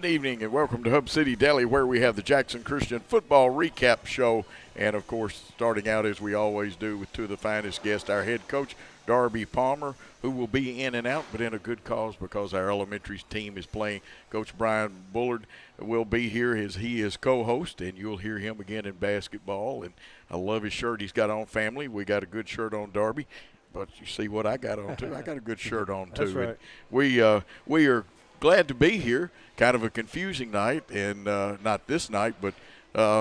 Good evening and welcome to Hub City Deli, where we have the Jackson Christian Football Recap Show. And, of course, starting out as we always do with two of the finest guests, our head coach, Darby Palmer, who will be in and out, but in a good cause because our elementary team is playing. Coach Brian Bullard will be here as he is co-host, and you'll hear him again in basketball. And I love his shirt he's got on, family. We got a good shirt on, Darby. But you see what I got on, too. I got a good shirt on, too. That's right. And we are glad to be here. Kind of a confusing night, and not this night, but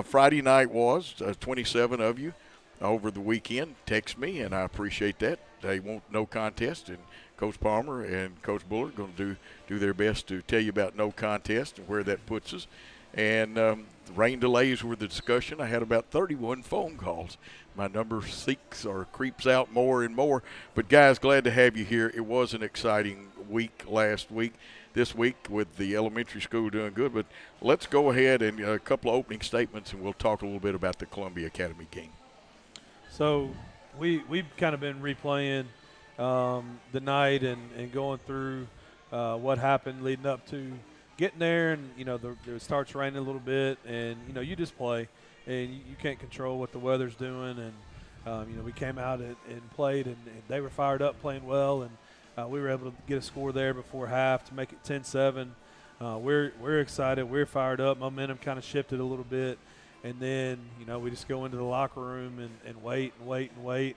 Friday night was 27 of you over the weekend text me, and I appreciate that. They want no contest, and Coach Palmer and Coach Bullard are going to do their best to tell you about no contest and where that puts us. And the rain delays were the discussion. I had about 31 phone calls. My number seeks or creeps out more and more. But, guys, glad to have you here. It was an exciting week last week. This week with the elementary school doing good. But let's go ahead and a couple of opening statements, and we'll talk a little bit about the Columbia Academy game. So we've kind of been replaying the night and going through what happened leading up to getting there. And, you know, it starts raining a little bit, and, you know, you just play. And you can't control what the weather's doing. And, you know, we came out and played, and they were fired up playing well. And we were able to get a score there before half to make it 10-7. We're excited. We're fired up. Momentum kind of shifted a little bit. And then, you know, we just go into the locker room and wait and wait and wait.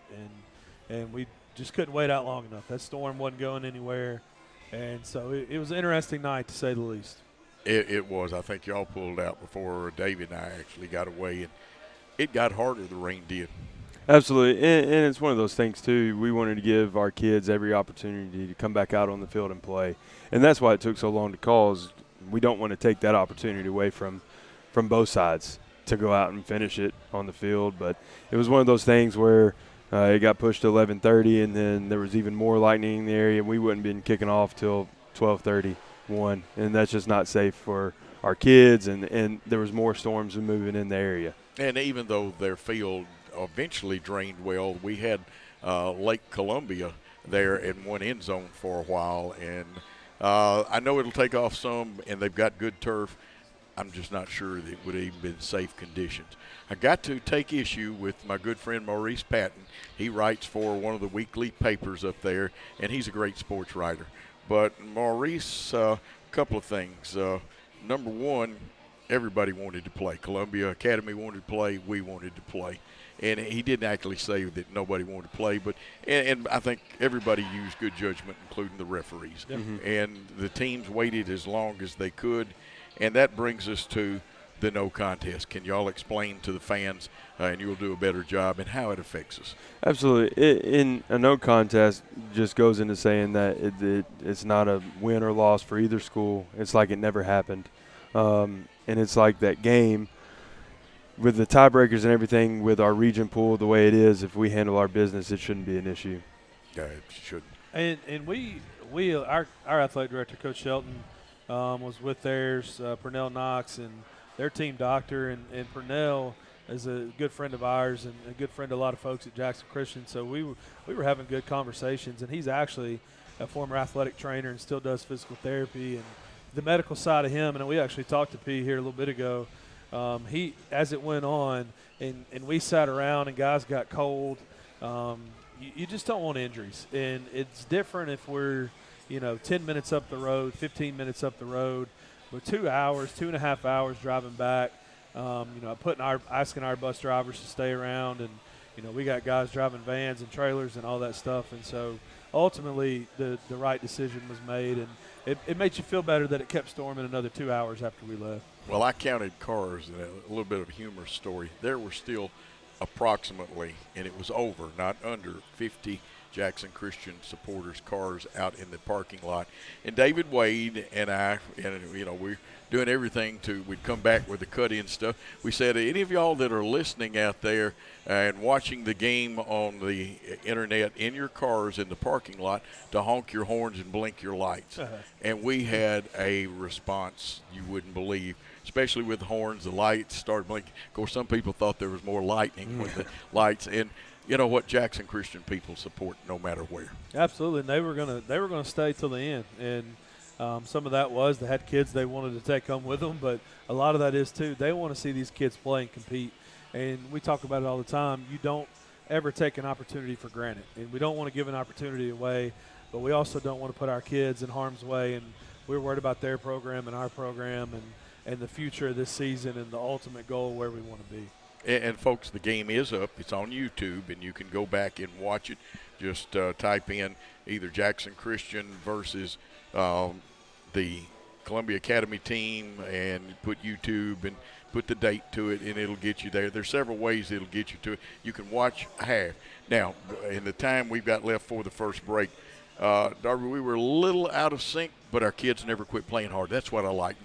And we just couldn't wait out long enough. That storm wasn't going anywhere. And so it was an interesting night, to say the least. It was. I think y'all pulled out before David and I actually got away. And it got harder, the rain did. Absolutely, and it's one of those things, too. We wanted to give our kids every opportunity to come back out on the field and play. And that's why it took so long to call, is we don't want to take that opportunity away from both sides to go out and finish it on the field. But it was one of those things where it got pushed to 11:30, and then there was even more lightning in the area, and we wouldn't been kicking off till 12:30, 1. And that's just not safe for our kids, and there was more storms moving in the area. And even though their field eventually drained well, we had Lake Columbia there in one end zone for a while, and I know it'll take off some, and they've got good turf. I'm just not sure that it would have even been safe conditions. I got to take issue with my good friend Maurice Patton. He writes for one of the weekly papers up there, and he's a great sports writer. But Maurice, a couple of things. Number one, everybody wanted to play. Columbia Academy wanted to play. We wanted to play. And he didn't actually say that nobody wanted to play, but and I think everybody used good judgment, including the referees. Mm-hmm. And the teams waited as long as they could, and that brings us to the no contest. Can y'all explain to the fans, and you'll do a better job, and how it affects us? Absolutely. In a no contest just goes into saying that it's not a win or loss for either school. It's like it never happened. And it's like that game with the tiebreakers and everything, with our region pool the way it is, if we handle our business, it shouldn't be an issue. Yeah, it shouldn't. And our athletic director, Coach Shelton, was with theirs, Purnell Knox, and their team doctor. And Purnell is a good friend of ours and a good friend of a lot of folks at Jackson Christian. So we were having good conversations. And he's actually a former athletic trainer and still does physical therapy. And the medical side of him, and we actually talked to P here a little bit ago, as it went on, and we sat around and guys got cold, you just don't want injuries. And it's different if we're, 10 minutes up the road, 15 minutes up the road, but 2 hours, 2.5 hours driving back, asking our bus drivers to stay around. And, we got guys driving vans and trailers and all that stuff. And so ultimately the right decision was made, and it made you feel better that it kept storming another 2 hours after we left. Well, I counted cars, and a little bit of a humorous story. There were still approximately, and it was over, not under, 50 Jackson Christian supporters' cars out in the parking lot. And David Wade and I, we're doing everything we'd come back with the cut-in stuff. We said, any of y'all that are listening out there and watching the game on the internet in your cars in the parking lot, to honk your horns and blink your lights. And we had a response you wouldn't believe, especially with the horns. The lights started blinking. Of course, some people thought there was more lightning with the lights. And you know what, Jackson Christian people support no matter where. Absolutely, and they were gonna stay till the end. And Some of that was they had kids they wanted to take home with them, but a lot of that is too they want to see these kids play and compete. And we talk about it all the time. You don't ever take an opportunity for granted, and we don't want to give an opportunity away, but we also don't want to put our kids in harm's way. And we're worried about their program and our program and the future of this season and the ultimate goal where we want to be. And folks, the game is up. It's on YouTube, and you can go back and watch it. Just type in either Jackson Christian versus the Columbia Academy team and put YouTube and put the date to it, and it'll get you there. There's several ways it'll get you to it. You can watch half. Now, in the time we've got left for the first break, Darby, we were a little out of sync, but our kids never quit playing hard. That's what I like.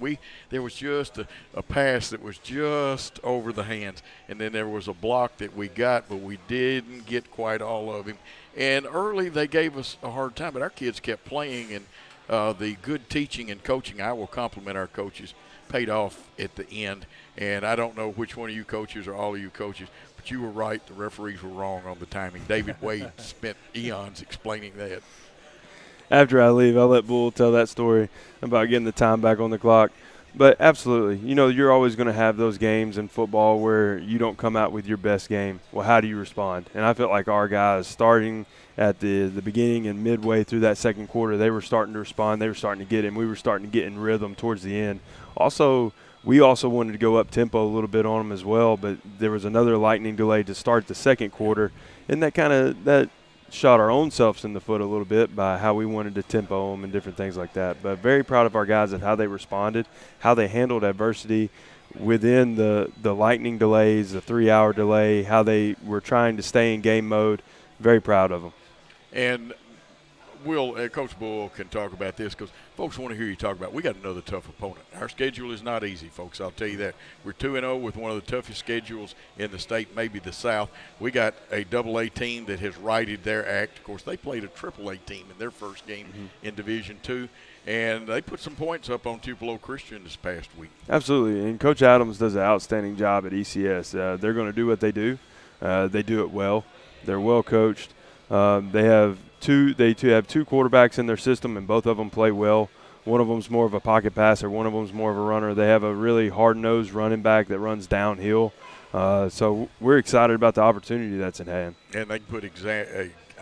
There was just a pass that was just over the hands, and then there was a block that we got, but we didn't get quite all of him. And early they gave us a hard time, but our kids kept playing, and the good teaching and coaching, I will compliment our coaches, paid off at the end. And I don't know which one of you coaches or all of you coaches, but you were right. The referees were wrong on the timing. David Wade spent eons explaining that. After I leave, I'll let Bull tell that story about getting the time back on the clock. But absolutely, you're always going to have those games in football where you don't come out with your best game. Well, how do you respond? And I felt like our guys, starting at the beginning and midway through that second quarter, they were starting to respond. They were starting to get in. We were starting to get in rhythm towards the end. We also wanted to go up tempo a little bit on them as well, but there was another lightning delay to start the second quarter, and that shot our own selves in the foot a little bit by how we wanted to tempo them and different things like that. But very proud of our guys and how they responded, how they handled adversity within the lightning delays, the 3-hour delay, how they were trying to stay in game mode. Very proud of them. And Coach Bull can talk about this because folks want to hear you talk about it. We got another tough opponent. Our schedule is not easy, folks. I'll tell you that. We're 2-0 with one of the toughest schedules in the state, maybe the South. We got a AA team that has righted their act. Of course, they played a AAA team in their first game in Division II, and they put some points up on Tupelo Christian this past week. Absolutely, and Coach Adams does an outstanding job at ECS. They're going to do what they do. They do it well. They're well coached. They have two quarterbacks in their system, and both of them play well. One of them's more of a pocket passer. One of them's more of a runner. They have a really hard-nosed running back that runs downhill. So we're excited about the opportunity that's in hand. And they can put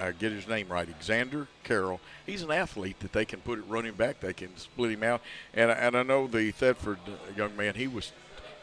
I get his name right, Xander Carroll. He's an athlete that they can put at running back. They can split him out. And I know the Thetford young man, he was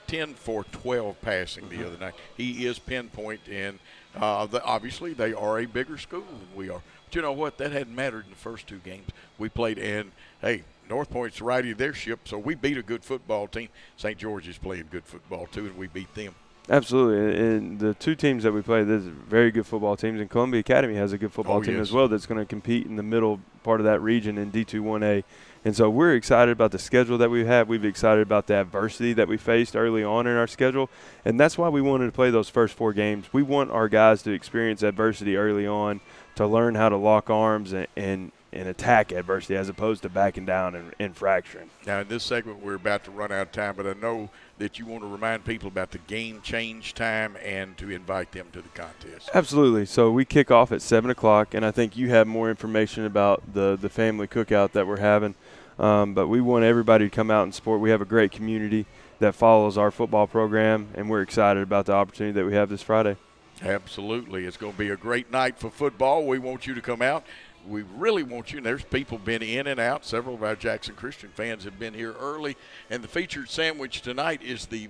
10 for 12 passing the other night. He is pinpoint, and obviously they are a bigger school than we are. But you know what? That hadn't mattered in the first two games we played. And, hey, North Point's righted their ship, so we beat a good football team. St. George is playing good football, too, and we beat them. Absolutely. And the two teams that we play, there's very good football teams, and Columbia Academy has a good football team as well that's going to compete in the middle part of that region in D2-1A. And so we're excited about the schedule that we have. We've excited about the adversity that we faced early on in our schedule, and that's why we wanted to play those first four games. We want our guys to experience adversity early on, to learn how to lock arms and attack adversity as opposed to backing down and fracturing. Now, in this segment, we're about to run out of time, but I know that you want to remind people about the game change time and to invite them to the contest. Absolutely. So we kick off at 7 o'clock, and I think you have more information about the family cookout that we're having. But we want everybody to come out and support. We have a great community that follows our football program, and we're excited about the opportunity that we have this Friday. Absolutely. It's going to be a great night for football. We want you to come out. We really want you. And there's people been in and out. Several of our Jackson Christian fans have been here early. And the featured sandwich tonight is the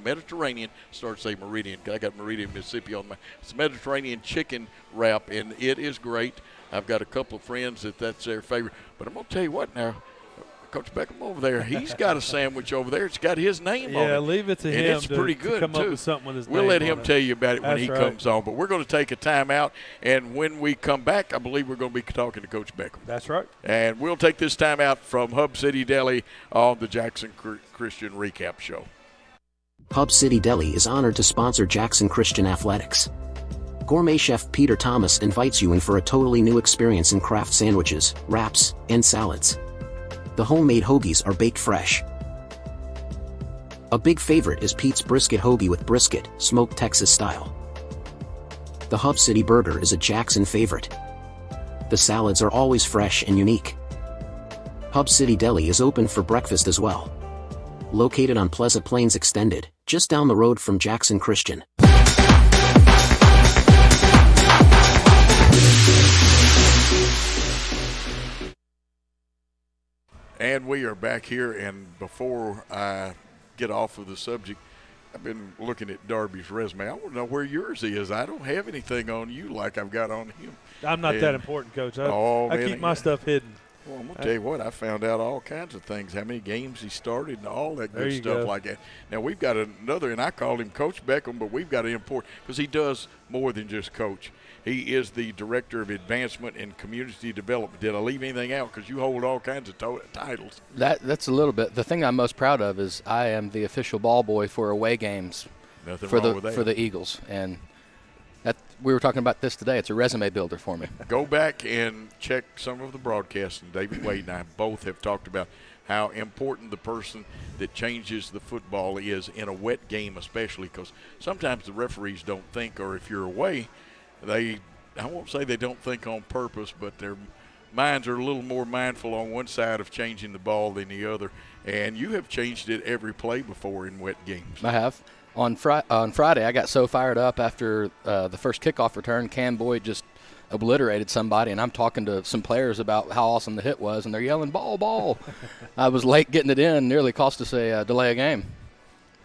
Mediterranean. Start to say Meridian. I got Meridian, Mississippi on my. It's Mediterranean chicken wrap, and it is great. I've got a couple of friends that's their favorite. But I'm going to tell you what now. Coach Beckham over there, he's got a sandwich over there. It's got his name on it. Yeah, leave it to and him it's pretty good, to come too. up with something with his We'll name let on him it. tell you about it when That's he right. comes on. But we're going to take a timeout, and when we come back, I believe we're going to be talking to Coach Beckham. That's right. And we'll take this timeout from Hub City Deli on the Jackson Christian Recap Show. Hub City Deli is honored to sponsor Jackson Christian Athletics. Gourmet chef Peter Thomas invites you in for a totally new experience in craft sandwiches, wraps, and salads. The homemade hoagies are baked fresh. A big favorite is Pete's Brisket Hoagie with brisket, smoked Texas style. The Hub City Burger is a Jackson favorite. The salads are always fresh and unique. Hub City Deli is open for breakfast as well. Located on Pleasant Plains Extended, just down the road from Jackson Christian. And we are back here, and before I get off of the subject, I've been looking at Darby's resume. I want to know where yours is. I don't have anything on you like I've got on him. I'm not that important, Coach. I keep my stuff hidden. Well, I'm going to tell you what, I found out all kinds of things, how many games he started and all that good stuff like that. Now, we've got another, and I called him Coach Beckham, but we've got to import, because he does more than just coach. He is the Director of Advancement and Community Development. Did I leave anything out? Because you hold all kinds of titles. That's a little bit. The thing I'm most proud of is I am the official ball boy for away games for the Eagles. And we were talking about this today. It's a resume builder for me. Go back and check some of the broadcasts, and David Wade and I both have talked about how important the person that changes the football is in a wet game, especially because sometimes the referees don't think, or if you're away, I won't say they don't think on purpose, but their minds are a little more mindful on one side of changing the ball than the other. And you have changed it every play before in wet games. I have. On Friday, I got so fired up after the first kickoff return. Cam Boyd just obliterated somebody, and I'm talking to some players about how awesome the hit was, and they're yelling, ball, ball. I was late getting it in, nearly cost us a delay of game.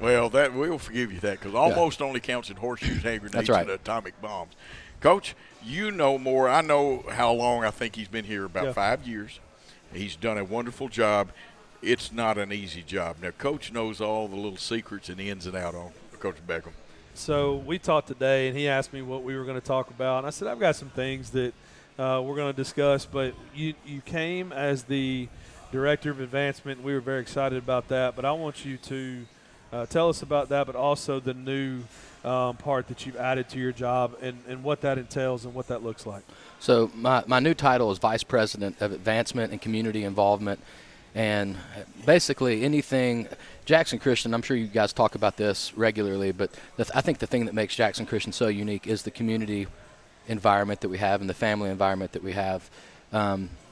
Well, that we'll forgive you that, because almost only counts in horseshoes, hand grenades, and atomic bombs. Coach, you know more. I know how long. I think he's been here about 5 years. He's done a wonderful job. It's not an easy job. Now, Coach knows all the little secrets and ins and outs on Coach Beckham. So we talked today, and he asked me what we were going to talk about. And I said, I've got some things that we're going to discuss, but you came as the Director of Advancement, and we were very excited about that. But I want you to tell us about that, but also the new part that you've added to your job and what that entails and what that looks like. So my new title is Vice President of Advancement and Community Involvement. And basically anything – Jackson Christian, I'm sure you guys talk about this regularly, but I think the thing that makes Jackson Christian so unique is the community environment that we have and the family environment that we have,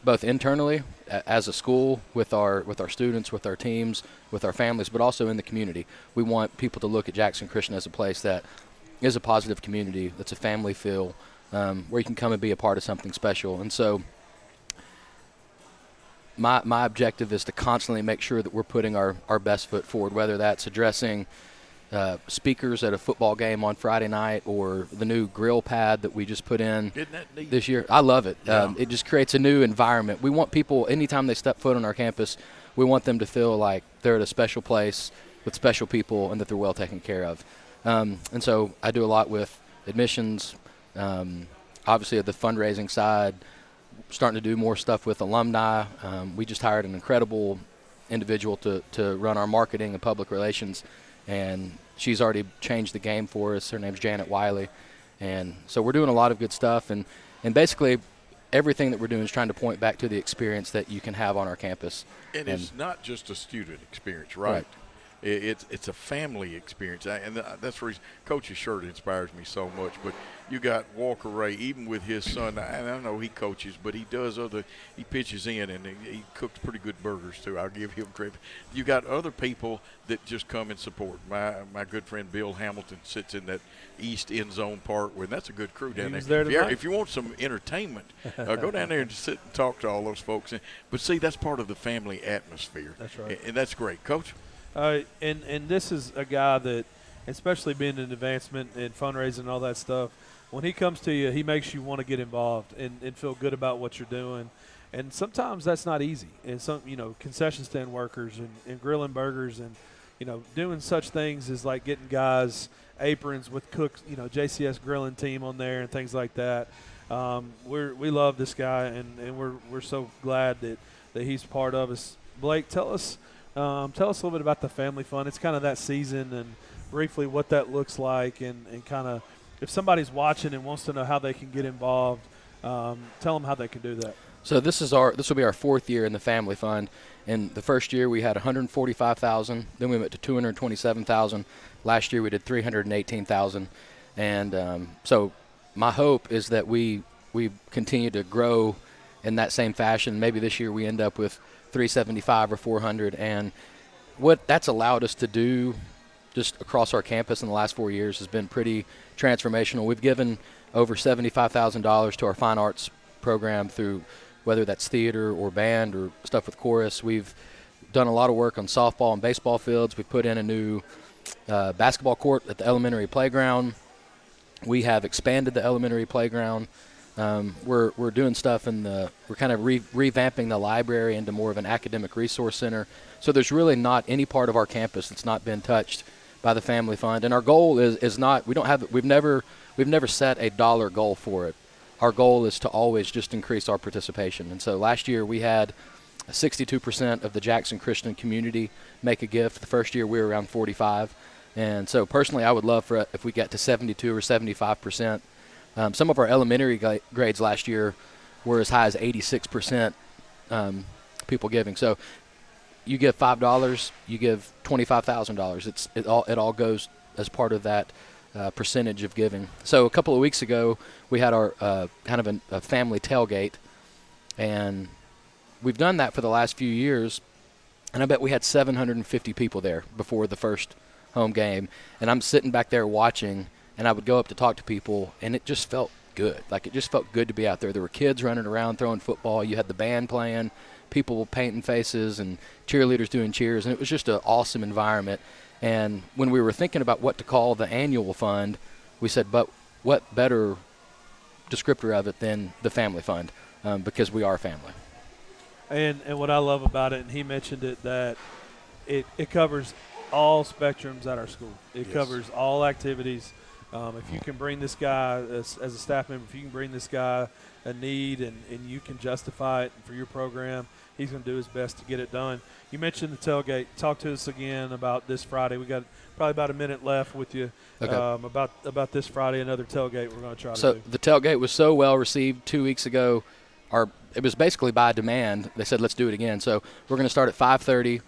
both internally as a school with our students, with our teams, with our families, but also in the community. We want people to look at Jackson Christian as a place that is a positive community, that's a family feel, where you can come and be a part of something special. And so my objective is to constantly make sure that we're putting our best foot forward, whether that's addressing speakers at a football game on Friday night or the new grill pad that we just put in this year. I love it. Yeah. It just creates a new environment. We want people, anytime they step foot on our campus, we want them to feel like they're at a special place with special people and that they're well taken care of. And so I do a lot with admissions, obviously at the fundraising side, starting to do more stuff with alumni. We just hired an incredible individual to run our marketing and public relations, and she's already changed the game for us. Her name's Janet Wiley. And so we're doing a lot of good stuff, and basically everything that we're doing is trying to point back to the experience that you can have on our campus. And it's not just a student experience, right? It's a family experience, and that's the reason Coach's shirt inspires me so much. But you got Walker Ray, even with his son, and I know he coaches, but he pitches in, and he cooks pretty good burgers too. I'll give him credit. You got other people that just come and support. My good friend Bill Hamilton sits in that east end zone part, and that's a good crew down there. If you want some entertainment, go down there and sit and talk to all those folks. But see, that's part of the family atmosphere. That's right, and that's great, Coach. And this is a guy that, especially being in advancement and fundraising and all that stuff, when he comes to you, he makes you want to get involved and feel good about what you're doing. And sometimes that's not easy. And some, concession stand workers and grilling burgers and, doing such things as like getting guys aprons with cooks, JCS grilling team on there and things like that. We love this guy and we're so glad that he's part of us. Blake, tell us a little bit about the family fun. It's kind of that season and briefly what that looks like and kind of if somebody's watching and wants to know how they can get involved, tell them how they can do that. So this will be our fourth year in the family fund. And the first year we had $145,000. Then we went to $227,000. Last year we did $318,000. And so my hope is that we continue to grow in that same fashion. Maybe this year we end up with 375 or 400. And what that's allowed us to do just across our campus in the last 4 years has been pretty transformational. We've given over $75,000 to our fine arts program through whether that's theater or band or stuff with chorus. We've done a lot of work on softball and baseball fields. We put in a new basketball court at the elementary playground. We have expanded the elementary playground. We're doing stuff we're kind of revamping the library into more of an academic resource center. So there's really not any part of our campus that's not been touched by the Family Fund. And our goal is not, we've never set a dollar goal for it. Our goal is to always just increase our participation. And so last year we had 62% of the Jackson Christian community make a gift. The first year we were around 45. And so personally I would love if we get to 72 or 75%. Some of our elementary grades last year were as high as 86% people giving. So you give $5, you give $25,000. It all goes as part of that percentage of giving. So a couple of weeks ago, we had our kind of a family tailgate, and we've done that for the last few years, and I bet we had 750 people there before the first home game. And I'm sitting back there watching, and I would go up to talk to people, and it just felt good. Like, it just felt good to be out there. There were kids running around throwing football. You had the band playing, people painting faces, and cheerleaders doing cheers, and it was just an awesome environment. And when we were thinking about what to call the annual fund, we said, but what better descriptor of it than the Family Fund, because we are family. And what I love about it, and he mentioned it, that it covers all spectrums at our school. It covers all activities. If you can bring this guy as a staff member, if you can bring this guy a need and you can justify it for your program, he's going to do his best to get it done. You mentioned the tailgate. Talk to us again about this Friday. We got probably about a minute left with you. Okay. About this Friday, another tailgate we're going to try to do. So the tailgate was so well received 2 weeks ago. It was basically by demand. They said, let's do it again. So we're going to start at 5:30.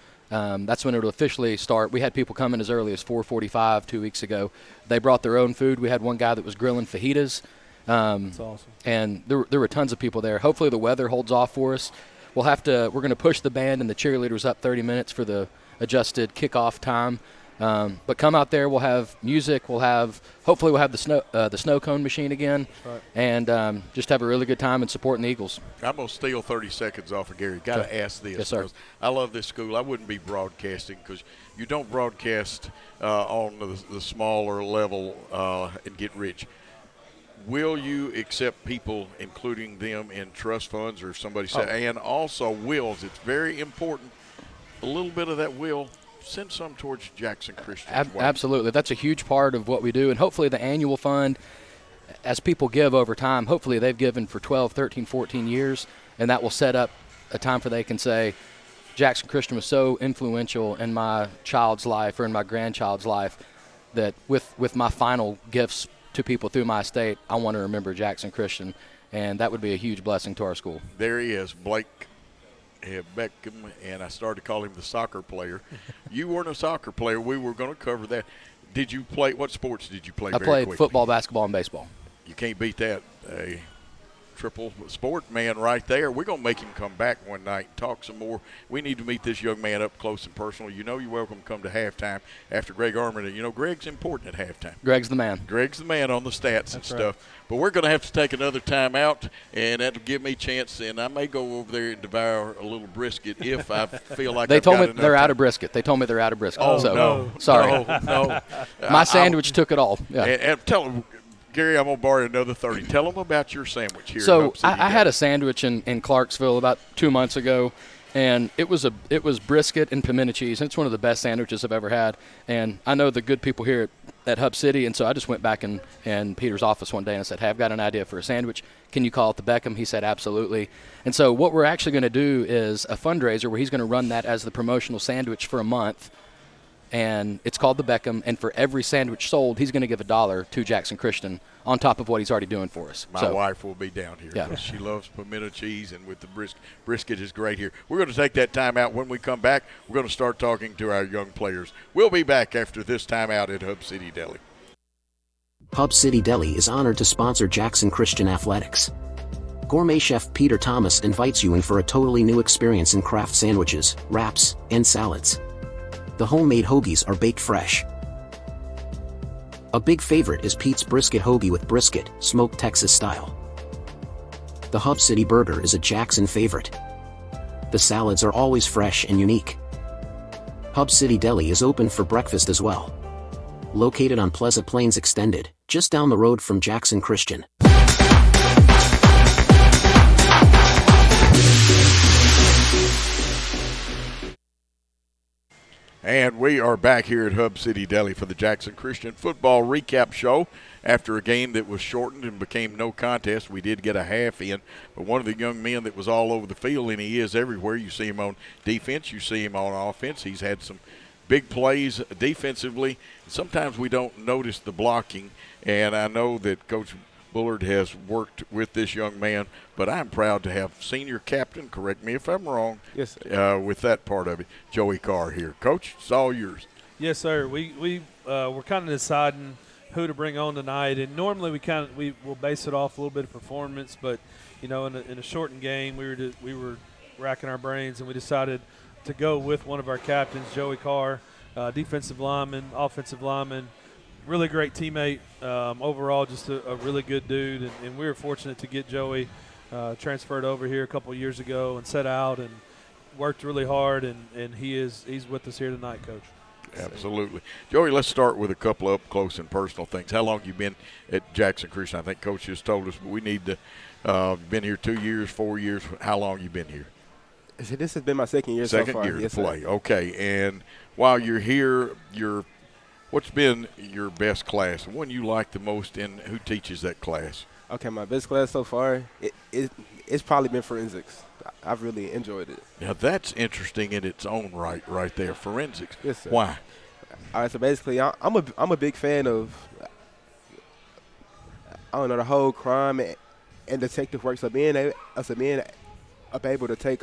That's when it'll officially start. We had people coming as early as 4:45 2 weeks ago. They brought their own food. We had one guy that was grilling fajitas. That's awesome. And there were tons of people there. Hopefully the weather holds off for us. We're going to push the band and the cheerleaders up 30 minutes for the adjusted kickoff time. But come out there. We'll have music. Hopefully we'll have the snow cone machine again. Right. And just have a really good time and supporting the Eagles. I'm going to steal 30 seconds off of Gary. Got to ask this. Yes, sir. I love this school. I wouldn't be broadcasting because you don't broadcast on the smaller level and get rich. Will you accept people, including them, in trust funds or somebody said, and also wills? It's very important. A little bit of that will, send some towards Jackson Christian. Absolutely. That's a huge part of what we do. And hopefully the annual fund, as people give over time, hopefully they've given for 12, 13, 14 years, and that will set up a time for they can say, Jackson Christian was so influential in my child's life or in my grandchild's life that with my final gifts to people through my estate, I want to remember Jackson Christian, and that would be a huge blessing to our school. There he is, Blake Beckham, and I started to call him the soccer player. You weren't a soccer player. We were going to cover that. Did you play? What sports did you play? I played football, basketball, and baseball. You can't beat that. A triple sport man right there. We're going to make him come back one night and talk some more. We need to meet this young man up close and personal. You know you're welcome to come to halftime after Greg Armand. You know Greg's important at halftime. Greg's the man. Greg's the man on the stats and stuff. Right. But we're going to have to take another time out, and that'll give me a chance, and I may go over there and devour a little brisket if I feel like They I've told got me enough they're time. out of brisket. They told me they're out of brisket. Oh, so, no. Sorry. No. My sandwich took it all. Yeah. And tell them, Gary, I'm going to borrow another 30. Tell them about your sandwich here. So I had a sandwich in Clarksville about 2 months ago, and it was brisket and pimento cheese. And it's one of the best sandwiches I've ever had. And I know the good people here at Hub City, and so I just went back in Peter's office one day and I said, hey, I've got an idea for a sandwich. Can you call it the Beckham? He said, absolutely. And so what we're actually going to do is a fundraiser where he's going to run that as the promotional sandwich for a month. And it's called the Beckham, and for every sandwich sold, he's going to give $1 to Jackson Christian on top of what he's already doing for us. My wife will be down here because she loves pimento cheese, and with the brisket is great here. We're going to take that time out. When we come back, we're going to start talking to our young players. We'll be back after this time out at Hub City Deli. Hub City Deli is honored to sponsor Jackson Christian Athletics. Gourmet chef Peter Thomas invites you in for a totally new experience in craft sandwiches, wraps, and salads. The homemade hoagies are baked fresh. A big favorite is Pete's brisket hoagie with brisket, smoked Texas style. The Hub City burger is a Jackson favorite. The salads are always fresh and unique. Hub City Deli is open for breakfast as well. Located on Pleasant Plains Extended, just down the road from Jackson Christian. And we are back here at Hub City Deli for the Jackson Christian football recap show. After a game that was shortened and became no contest, we did get a half in. But one of the young men that was all over the field, and he is everywhere. You see him on defense, you see him on offense. He's had some big plays defensively. Sometimes we don't notice the blocking, and I know that Coach Bullard has worked with this young man, but I'm proud to have senior captain, correct me if I'm wrong, yes, sir. With that part of it, Joey Carr here. Coach, it's all yours. Yes, sir. We're kind of deciding who to bring on tonight, and normally we will base it off a little bit of performance, but in a shortened game, we were racking our brains, and we decided to go with one of our captains, Joey Carr, defensive lineman, offensive lineman. Really great teammate. Overall, just a really good dude, and we were fortunate to get Joey transferred over here a couple of years ago and set out and worked really hard, and he's with us here tonight, Coach. Absolutely. Joey, let's start with a couple of up-close and personal things. How long you been at Jackson Christian? I think Coach just told us, but we need to been here 2 years, 4 years. How long you been here? This has been my second year so far. Second year yes, to play. Sir. Okay, and while you're here, what's been your best class, the one you like the most, and who teaches that class? Okay, my best class so far, it's probably been forensics. I've really enjoyed it. Now, that's interesting in its own right there, forensics. Yes, sir. Why? All right, so basically, I'm a big fan of, the whole crime and detective work. So being able to take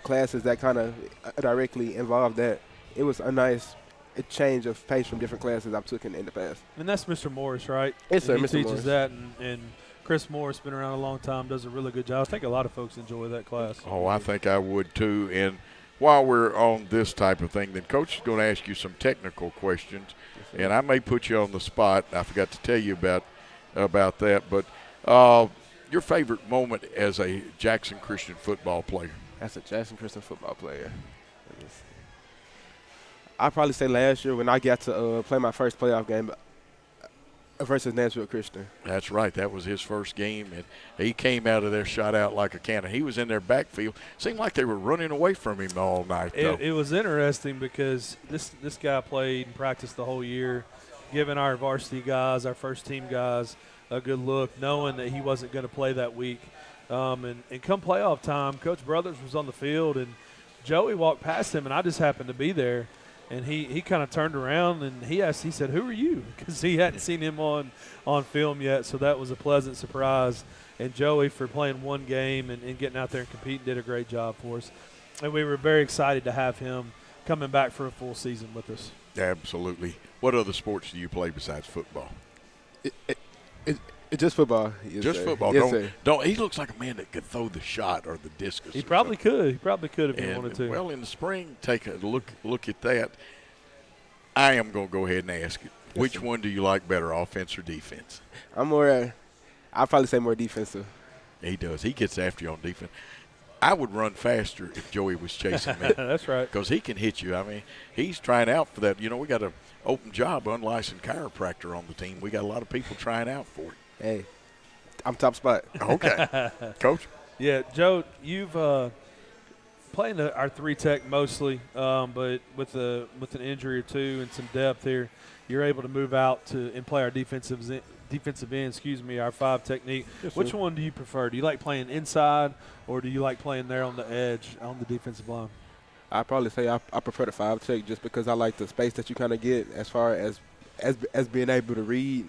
classes that kind of directly involve that, it was a nice change of pace from different classes I've taken in the past. And that's Mr. Morris, right? Yes, sir, He Mr. teaches Morris. that, and Chris Morris been around a long time, does a really good job. I think a lot of folks enjoy that class. Oh, I think I would too. And while we're on this type of thing, then Coach is going to ask you some technical questions, and I may put you on the spot. I forgot to tell you about that. But your favorite moment as a Jackson Christian football player? As a Jackson Christian football player, I'd probably say last year when I got to play my first playoff game versus Nashville Christian. That's right. That was his first game, and he came out of there shot out like a cannon. He was in their backfield. Seemed like they were running away from him all night, though. It was interesting because this guy played and practiced the whole year, giving our varsity guys, our first-team guys, a good look, knowing that he wasn't going to play that week. And come playoff time, Coach Brothers was on the field, and Joey walked past him, and I just happened to be there. And he kind of turned around and he said, "Who are you?" Because he hadn't seen him on film yet. So that was a pleasant surprise. And Joey, for playing one game and getting out there and competing, did a great job for us. And we were very excited to have him coming back for a full season with us. Absolutely. What other sports do you play besides football? It's just football. Yes, Just sir. football. Yes, Don't. He looks like a man that could throw the shot or the discus. He probably could. He probably could if he And, wanted to. well, in the spring, take a look at that. I am going to go ahead and ask you, which one do you like better, offense or defense? I'm more. I'd probably say more defensive. He does. He gets after you on defense. I would run faster if Joey was chasing me. That's right. Because he can hit you. I mean, he's trying out for that. You know, we got an open job, unlicensed chiropractor on the team. We got a lot of people trying out for it. Hey, I'm top spot. Okay. Coach? Yeah, Joe, you've playing our three tech mostly, but with an injury or two and some depth here, you're able to move out and play our defensive end. Our five technique. Yes, Which sir. one do you prefer? Do you like playing inside, or do you like playing there on the edge on the defensive line? I'd probably say I prefer the 5 tech just because I like the space that you kind of get as far as being able to read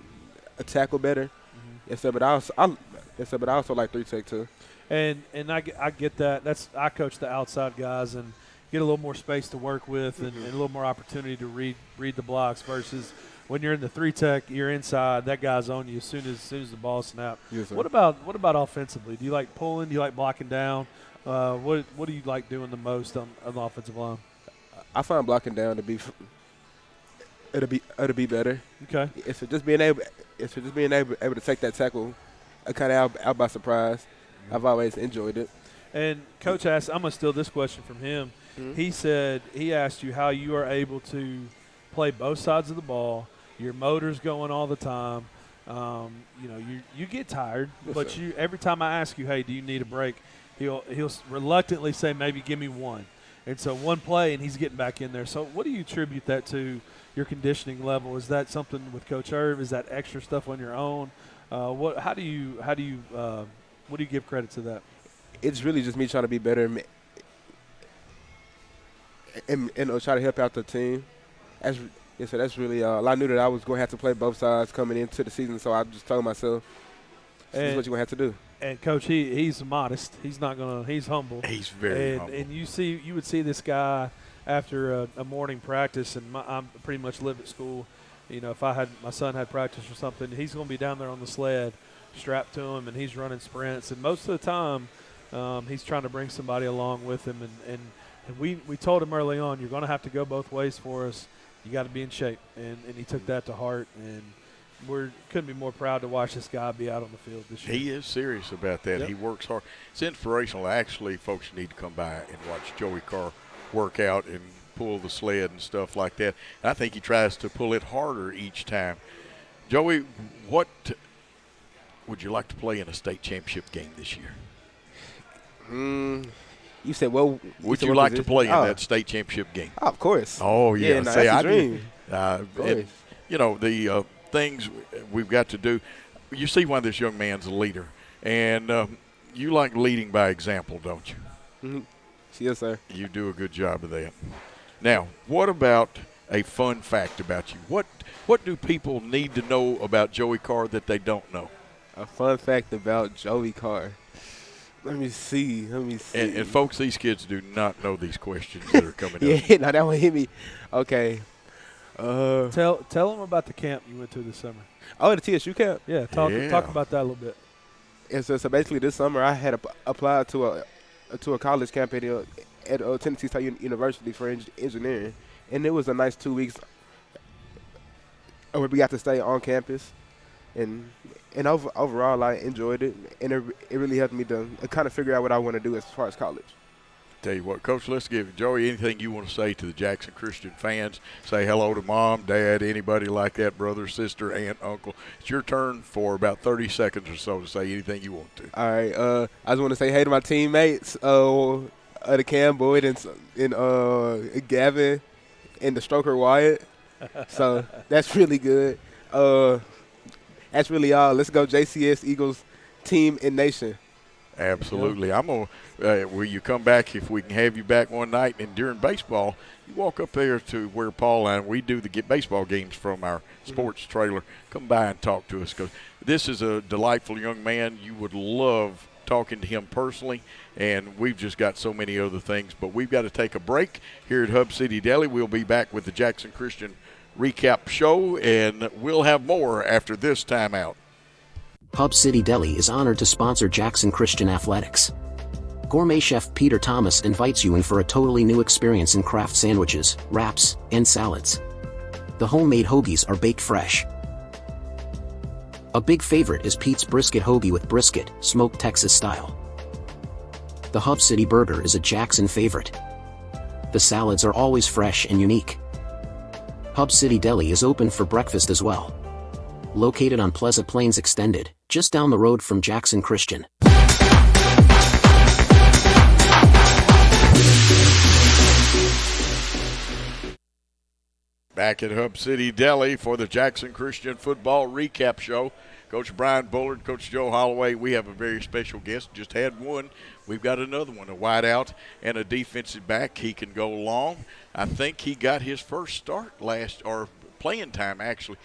a tackle better. Mm-hmm. Yes, sir. But I also like 3 tech too. And I get that. I coach the outside guys and get a little more space to work with and a little more opportunity to read the blocks versus when you're in the 3-tech, you're inside. That guy's on you as soon as the ball snapped. Yes, sir. What about offensively? Do you like pulling? Do you like blocking down? What do you like doing the most on the offensive line? I find blocking down to be it'll be better. Okay. If it's just being able to take that tackle kind of out by surprise, I've always enjoyed it. And Coach asked, I'm going to steal this question from him. Mm-hmm. He said he asked you how you are able to play both sides of the ball. Your motor's going all the time. You get tired, Yes, but sir. every time I ask you, hey, do you need a break, he'll reluctantly say maybe give me one. And so one play and he's getting back in there. So what do you attribute that to? Your conditioning level, is that something with Coach Irv? Is that extra stuff on your own? What do you give credit to that? It's really just me trying to be better and try to help out the team. So that's really all. I knew that I was going to have to play both sides coming into the season, so I just told myself, this is what you're going to have to do. And Coach, he's modest. He's not gonna. He's humble. He's very humble. And you would see this guy after a morning practice, and I pretty much live at school. If my son had practice or something, he's going to be down there on the sled, strapped to him, and he's running sprints. And most of the time, he's trying to bring somebody along with him. And we told him early on, you're going to have to go both ways for us. You got to be in shape. And he took that to heart. And couldn't be more proud to watch this guy be out on the field this year. He is serious about that. Yep. He works hard. It's inspirational. Actually, folks need to come by and watch Joey Carr work out and pull the sled and stuff like that. And I think he tries to pull it harder each time. Joey, what would you like to play in a state championship game this year? You said, well, Would you like to play in that state championship game? Oh, of course. Oh, yeah. No, Say, that's I a dream. The things we've got to do. You see why this young man's a leader. And you like leading by example, don't you? Mm-hmm. Yes, sir. You do a good job of that. Now, what about a fun fact about you? What do people need to know about Joey Carr that they don't know? A fun fact about Joey Carr. Let me see. And folks, these kids do not know these questions that are coming up. Yeah, no, that one hit me. Okay. Tell them about the camp you went to this summer. Oh, the TSU camp? Yeah, talk about that a little bit. Yeah, so basically this summer I had applied to a college camp at Tennessee State University for engineering, and it was a nice 2 weeks where we got to stay on campus, and overall I enjoyed it, and it really helped me to kind of figure out what I want to do as far as college. Tell you what, Coach, let's give Joey anything you want to say to the Jackson Christian fans. Say hello to Mom, Dad, anybody like that, brother, sister, aunt, uncle. It's your turn for about 30 seconds or so to say anything you want to. All right. I just want to say hey to my teammates, the Cam Boyd and Gavin and the Stroker Wyatt. So that's really good. That's really all. Let's go JCS Eagles team and nation. Absolutely. I'm going to, will you come back if we can have you back one night? And during baseball, you walk up there to where Paul and we do the baseball games from our sports trailer. Come by and talk to us, because this is a delightful young man. You would love talking to him personally, and we've just got so many other things. But we've got to take a break here at Hub City Deli. We'll be back with the Jackson Christian recap show, and we'll have more after this timeout. Hub City Deli is honored to sponsor Jackson Christian Athletics. Gourmet chef Peter Thomas invites you in for a totally new experience in craft sandwiches, wraps, and salads. The homemade hoagies are baked fresh. A big favorite is Pete's brisket hoagie with brisket, smoked Texas style. The Hub City Burger is a Jackson favorite. The salads are always fresh and unique. Hub City Deli is open for breakfast as well. Located on Pleasant Plains Extended, just down the road from Jackson Christian. Back at Hub City Deli for the Jackson Christian football recap show. Coach Brian Bullard, Coach Joe Holloway. We have a very special guest. Just had one. We've got another one, a wideout and a defensive back. He can go long. I think he got his first start playing time, actually.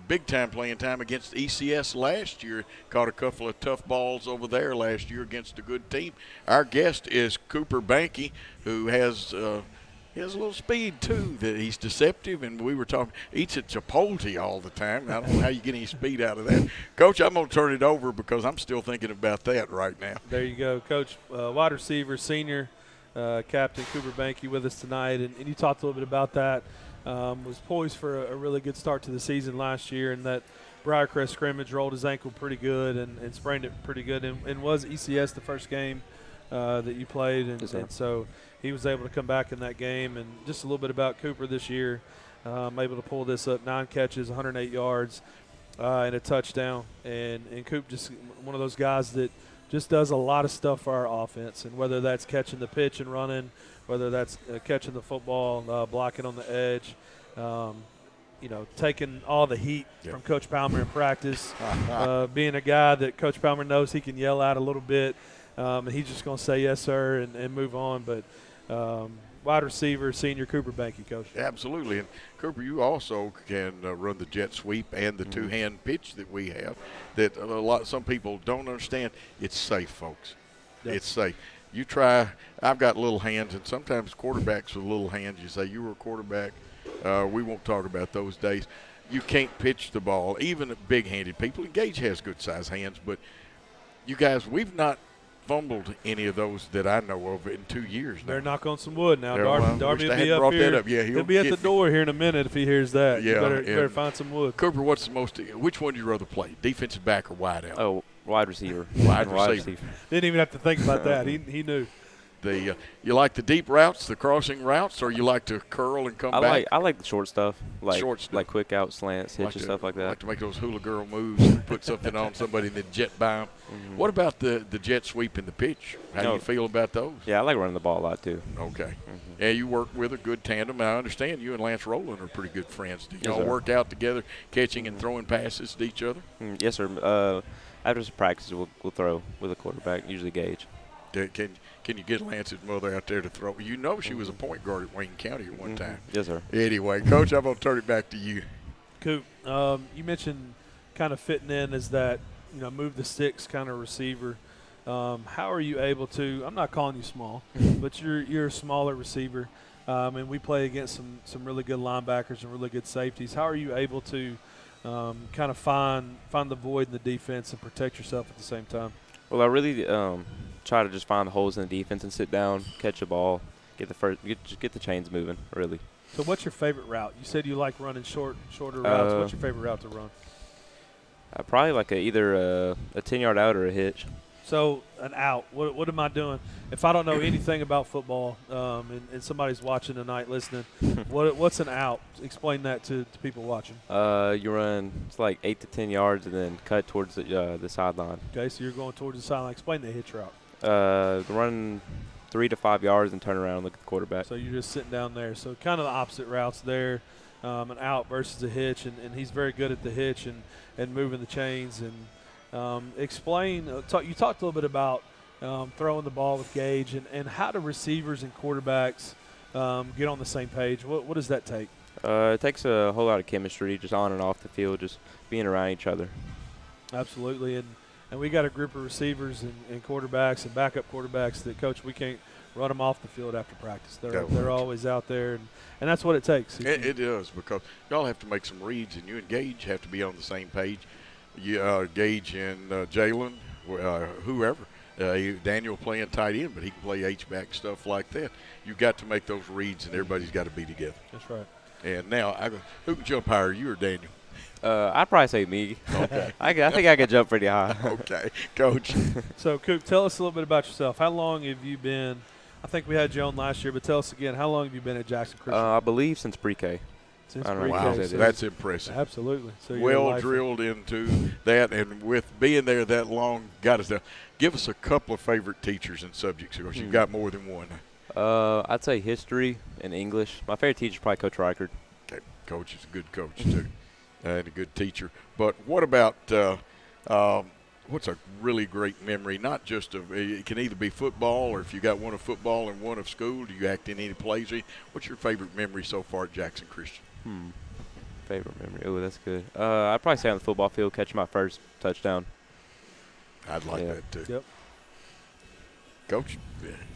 Big-time playing time against ECS last year. Caught a couple of tough balls over there last year against a good team. Our guest is Cooper Banky, who has He has a little speed too. That he's deceptive, and we were talking. Eats at Chipotle all the time. I don't know how you get any speed out of that, Coach. I'm gonna turn it over because I'm still thinking about that right now. There you go, Coach. Wide receiver, senior captain Cooper Banky with us tonight, and you talked a little bit about that. Was poised for a really good start to the season last year, and that Briarcrest scrimmage rolled his ankle pretty good and sprained it pretty good, and was ECS the first game that you played, and so he was able to come back in that game. And just a little bit about Cooper this year, able to pull this up, 9 catches, 108 yards, and a touchdown. And Coop just one of those guys that just does a lot of stuff for our offense, and whether that's catching the pitch and running, whether that's catching the football, blocking on the edge, taking all the heat from Coach Palmer in practice, being a guy that Coach Palmer knows he can yell at a little bit, and he's just going to say yes, sir, and move on. But wide receiver, senior Cooper Banky, Coach. Absolutely. And, Cooper, you also can run the jet sweep and the two-hand pitch that we have that some people don't understand. It's safe, folks. Yep. It's safe. You try – I've got little hands, and sometimes quarterbacks with little hands, you say, you were a quarterback. We won't talk about those days. You can't pitch the ball, even big-handed people. And Gage has good-sized hands, but you guys, we've not fumbled any of those that I know of in 2 years now. Better knock on some wood now. Darby will be up here. Yeah, he'll be at the door here in a minute if he hears that. Yeah, you better find some wood. Cooper, which one do you rather play, defensive back or wide out? Oh, wide receiver. Wide receiver. Didn't even have to think about that. He knew. You like the deep routes, the crossing routes, or you like to curl and come back? I like the short stuff, like quick out slants, hitches, stuff like that. I like to make those hula girl moves and put something on somebody and then jet by them. What about the jet sweep and the pitch? How do you feel about those? Yeah, I like running the ball a lot too. Okay. Yeah, you work with a good tandem. I understand you and Lance Rowland are pretty good friends. Do y'all work out together, catching and throwing passes to each other? Yes, sir. After some practice, we'll throw with a quarterback, usually Gage. Can you get Lance's mother out there to throw? You know she was a point guard at Wayne County at one time. Yes, sir. Anyway, Coach, I'm going to turn it back to you. Coop, you mentioned kind of fitting in as that, move the sticks kind of receiver. How are you able to – I'm not calling you small, but you're a smaller receiver, and we play against some really good linebackers and really good safeties. How are you able to kind of find the void in the defense and protect yourself at the same time? Well, I really try to just find the holes in the defense and sit down, catch the ball, get the chains moving, really. So what's your favorite route? You said you like running shorter routes. What's your favorite route to run? Probably like either a 10-yard out or a hitch. So an out. What am I doing? If I don't know anything about football and somebody's watching tonight listening, what's an out? Explain that to people watching. You run it's like 8 to 10 yards and then cut towards the sideline. Okay, so you're going towards the sideline. Explain the hitch route. Run 3 to 5 yards and turn around and look at the quarterback. So you're just sitting down there. So kind of the opposite routes there, an out versus a hitch, and he's very good at the hitch and moving the chains. And explain, you talked a little bit about throwing the ball with Gage and how do receivers and quarterbacks get on the same page? What does that take? It takes a whole lot of chemistry just on and off the field, just being around each other. Absolutely. And we got a group of receivers and quarterbacks and backup quarterbacks that, Coach, we can't run them off the field after practice. They're always out there, and that's what it takes. It does, because y'all have to make some reads, and you and Gage have to be on the same page. Gage and Jalen, whoever. Daniel playing tight end, but he can play H-back, stuff like that. You've got to make those reads, and everybody's got to be together. That's right. And now, who can jump higher, you or Daniel? I'd probably say me. Okay. I think I could jump pretty high. Okay. Coach. So, Coop, tell us a little bit about yourself. How long have you been – I think we had you on last year, but tell us again, how long have you been at Jackson Christian? I believe since pre-K. Since pre-K. Wow, that's impressive. Absolutely. So well drilled into that, and with being there that long, got us there. Give us a couple of favorite teachers and subjects, because you've got more than one. I'd say history and English. My favorite teacher is probably Coach Reichard. Okay. Coach is a good coach, too, and a good teacher. But what about what's a really great memory, not just of – it can either be football, or if you got one of football and one of school, do you act in any plays? What's your favorite memory so far at Jackson Christian? Favorite memory. Oh, that's good. I'd probably say on the football field, catching my first touchdown. I'd like that, too. Yep. Coach?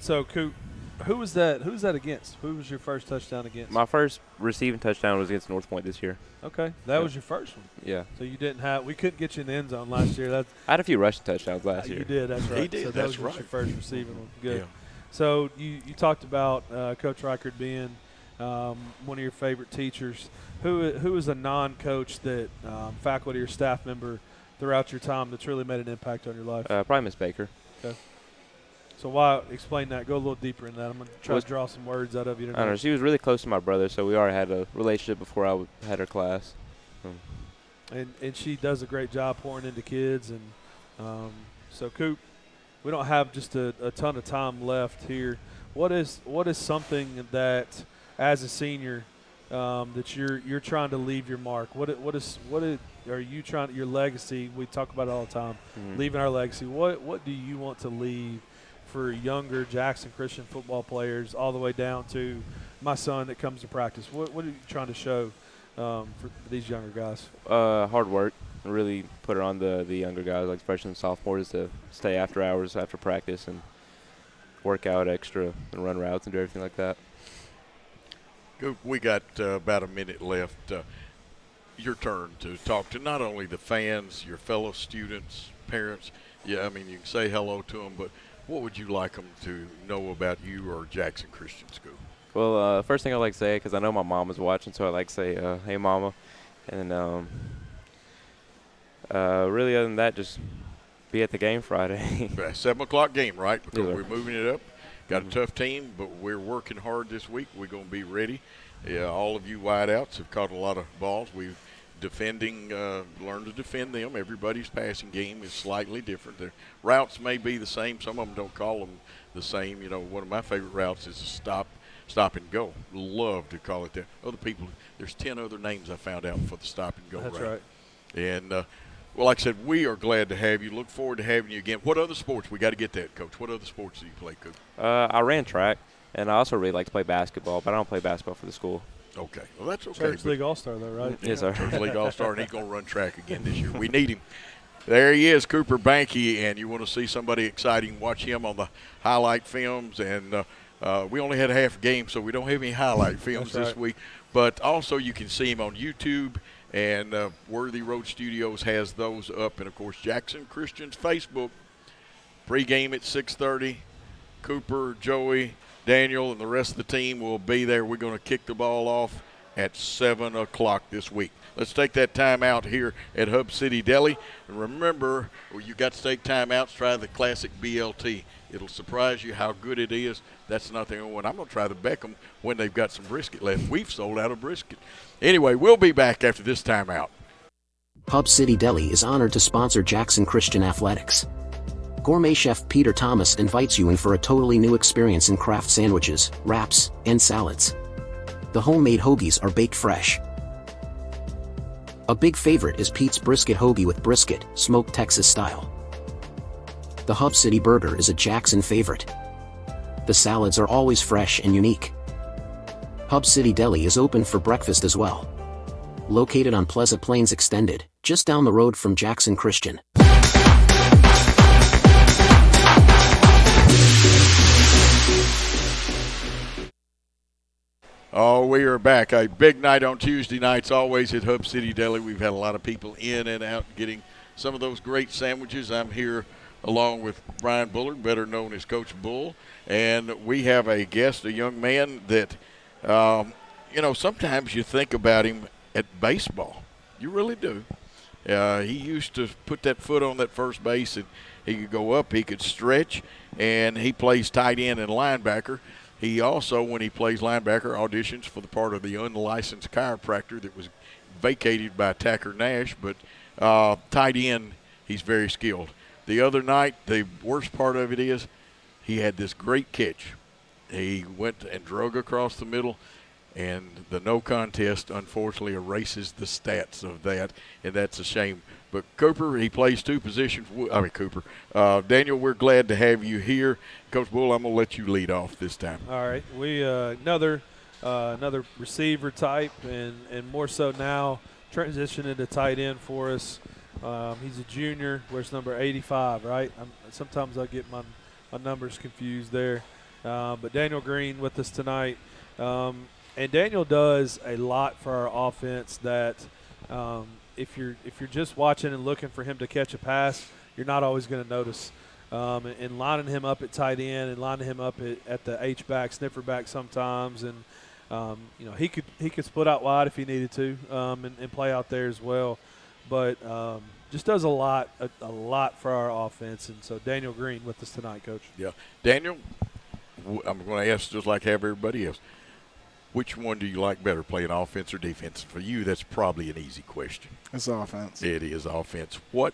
So, Coop, Who was that? Who was that against? Who was your first touchdown against? My first receiving touchdown was against North Point this year. Okay, that was your first one. Yeah. So you didn't have. We couldn't get you in the end zone last year. That's I had a few rushing touchdowns last year. You did. That's right. He did. So that That's was just your right. first receiving one. Good. Yeah. So you talked about Coach Reichard being one of your favorite teachers. Who is a non-coach that faculty or staff member throughout your time that's really made an impact on your life? Probably Miss Baker. Okay. So why explain that? Go a little deeper in that. I'm gonna try to draw some words out of you. I don't know. She was really close to my brother, so we already had a relationship before I had her class. And she does a great job pouring into kids. And so, Coop, we don't have just a ton of time left here. What is something that, as a senior, that you're trying to leave your mark? What are you trying, your legacy? We talk about it all the time, leaving our legacy. What do you want to leave for younger Jackson Christian football players, all the way down to my son that comes to practice? What are you trying to show for these younger guys? Hard work. Really put it on the younger guys, like freshmen and sophomores, to stay after hours after practice and work out extra and run routes and do everything like that. We got about a minute left. Your turn to talk to not only the fans, your fellow students, parents. Yeah, I mean, you can say hello to them, but what would you like them to know about you or Jackson Christian School? Well, first thing I like to say, because I know my mom is watching, so I like to say, hey, Mama. And really, other than that, just be at the game Friday. 7 o'clock game, right? Because Yeah. we're moving it up. Got a tough team, but we're working hard this week. We're going to be ready. Yeah, all of you wideouts have caught a lot of balls. We've learned to defend them. Everybody's passing game is slightly different. Their routes may be the same. Some of them don't call them the same. You know, one of my favorite routes is a stop and go. Love to call it that. Other people, there's 10 other names I found out for the stop and go route. That's right. And, well, like I said, we are glad to have you. Look forward to having you again. What other sports? We got to get that, Coach. What other sports do you play, Coach? I ran track, and I also really like to play basketball, but I don't play basketball for the school. Okay. Well, that's okay. Church League All-Star, though, right? Yes, sir. Church League All-Star, and he's going to run track again this year. We need him. There he is, Cooper Banky, and you want to see somebody exciting, watch him on the highlight films. And we only had a half game, so we don't have any highlight films this week. But also you can see him on YouTube, and Worthy Road Studios has those up. And, of course, Jackson Christian's Facebook, pregame at 6:30. Cooper, Joey, Daniel, and the rest of the team will be there. We're going to kick the ball off at 7 o'clock this week. Let's take that time out here at Hub City Deli. And remember, you got to take time out to try the classic BLT. It'll surprise you how good it is. That's not the only one. I'm going to try the Beckham when they've got some brisket left. We've sold out of brisket. Anyway, we'll be back after this timeout. Hub City Deli is honored to sponsor Jackson Christian Athletics. Gourmet chef Peter Thomas invites you in for a totally new experience in craft sandwiches, wraps, and salads. The homemade hoagies are baked fresh. A big favorite is Pete's brisket hoagie with brisket, smoked Texas style. The Hub City Burger is a Jackson favorite. The salads are always fresh and unique. Hub City Deli is open for breakfast as well. Located on Pleasant Plains Extended, just down the road from Jackson Christian. Oh, we are back. A big night on Tuesday nights, always at Hub City Deli. We've had a lot of people in and out getting some of those great sandwiches. I'm here along with Brian Bullard, better known as Coach Bull. And we have a guest, a young man that, sometimes you think about him at baseball. You really do. He used to put that foot on that first base, and he could go up, he could stretch, and he plays tight end and linebacker. He also, when he plays linebacker, auditions for the part of the unlicensed chiropractor that was vacated by Tacker Nash. But tight end, he's very skilled. The other night, the worst part of it is he had this great catch. He went and drug across the middle, and the no contest, unfortunately, erases the stats of that, and that's a shame. But Cooper, he plays two positions. Daniel, we're glad to have you here. Coach Bull, I'm going to let you lead off this time. All right. We another receiver type, and more so now transitioning to tight end for us. He's a junior, wears number 85, right? Sometimes I get my numbers confused there. But Daniel Green with us tonight. And Daniel does a lot for our offense that if you're just watching and looking for him to catch a pass, you're not always going to notice. And lining him up at tight end and lining him up at the H-back, sniffer back sometimes. And, he could split out wide if he needed to and play out there as well. But just does a lot for our offense. And so Daniel Green with us tonight, Coach. Yeah. Daniel, I'm going to ask just like everybody else. Which one do you like better, playing offense or defense? For you, that's probably an easy question. It's offense. It is offense. What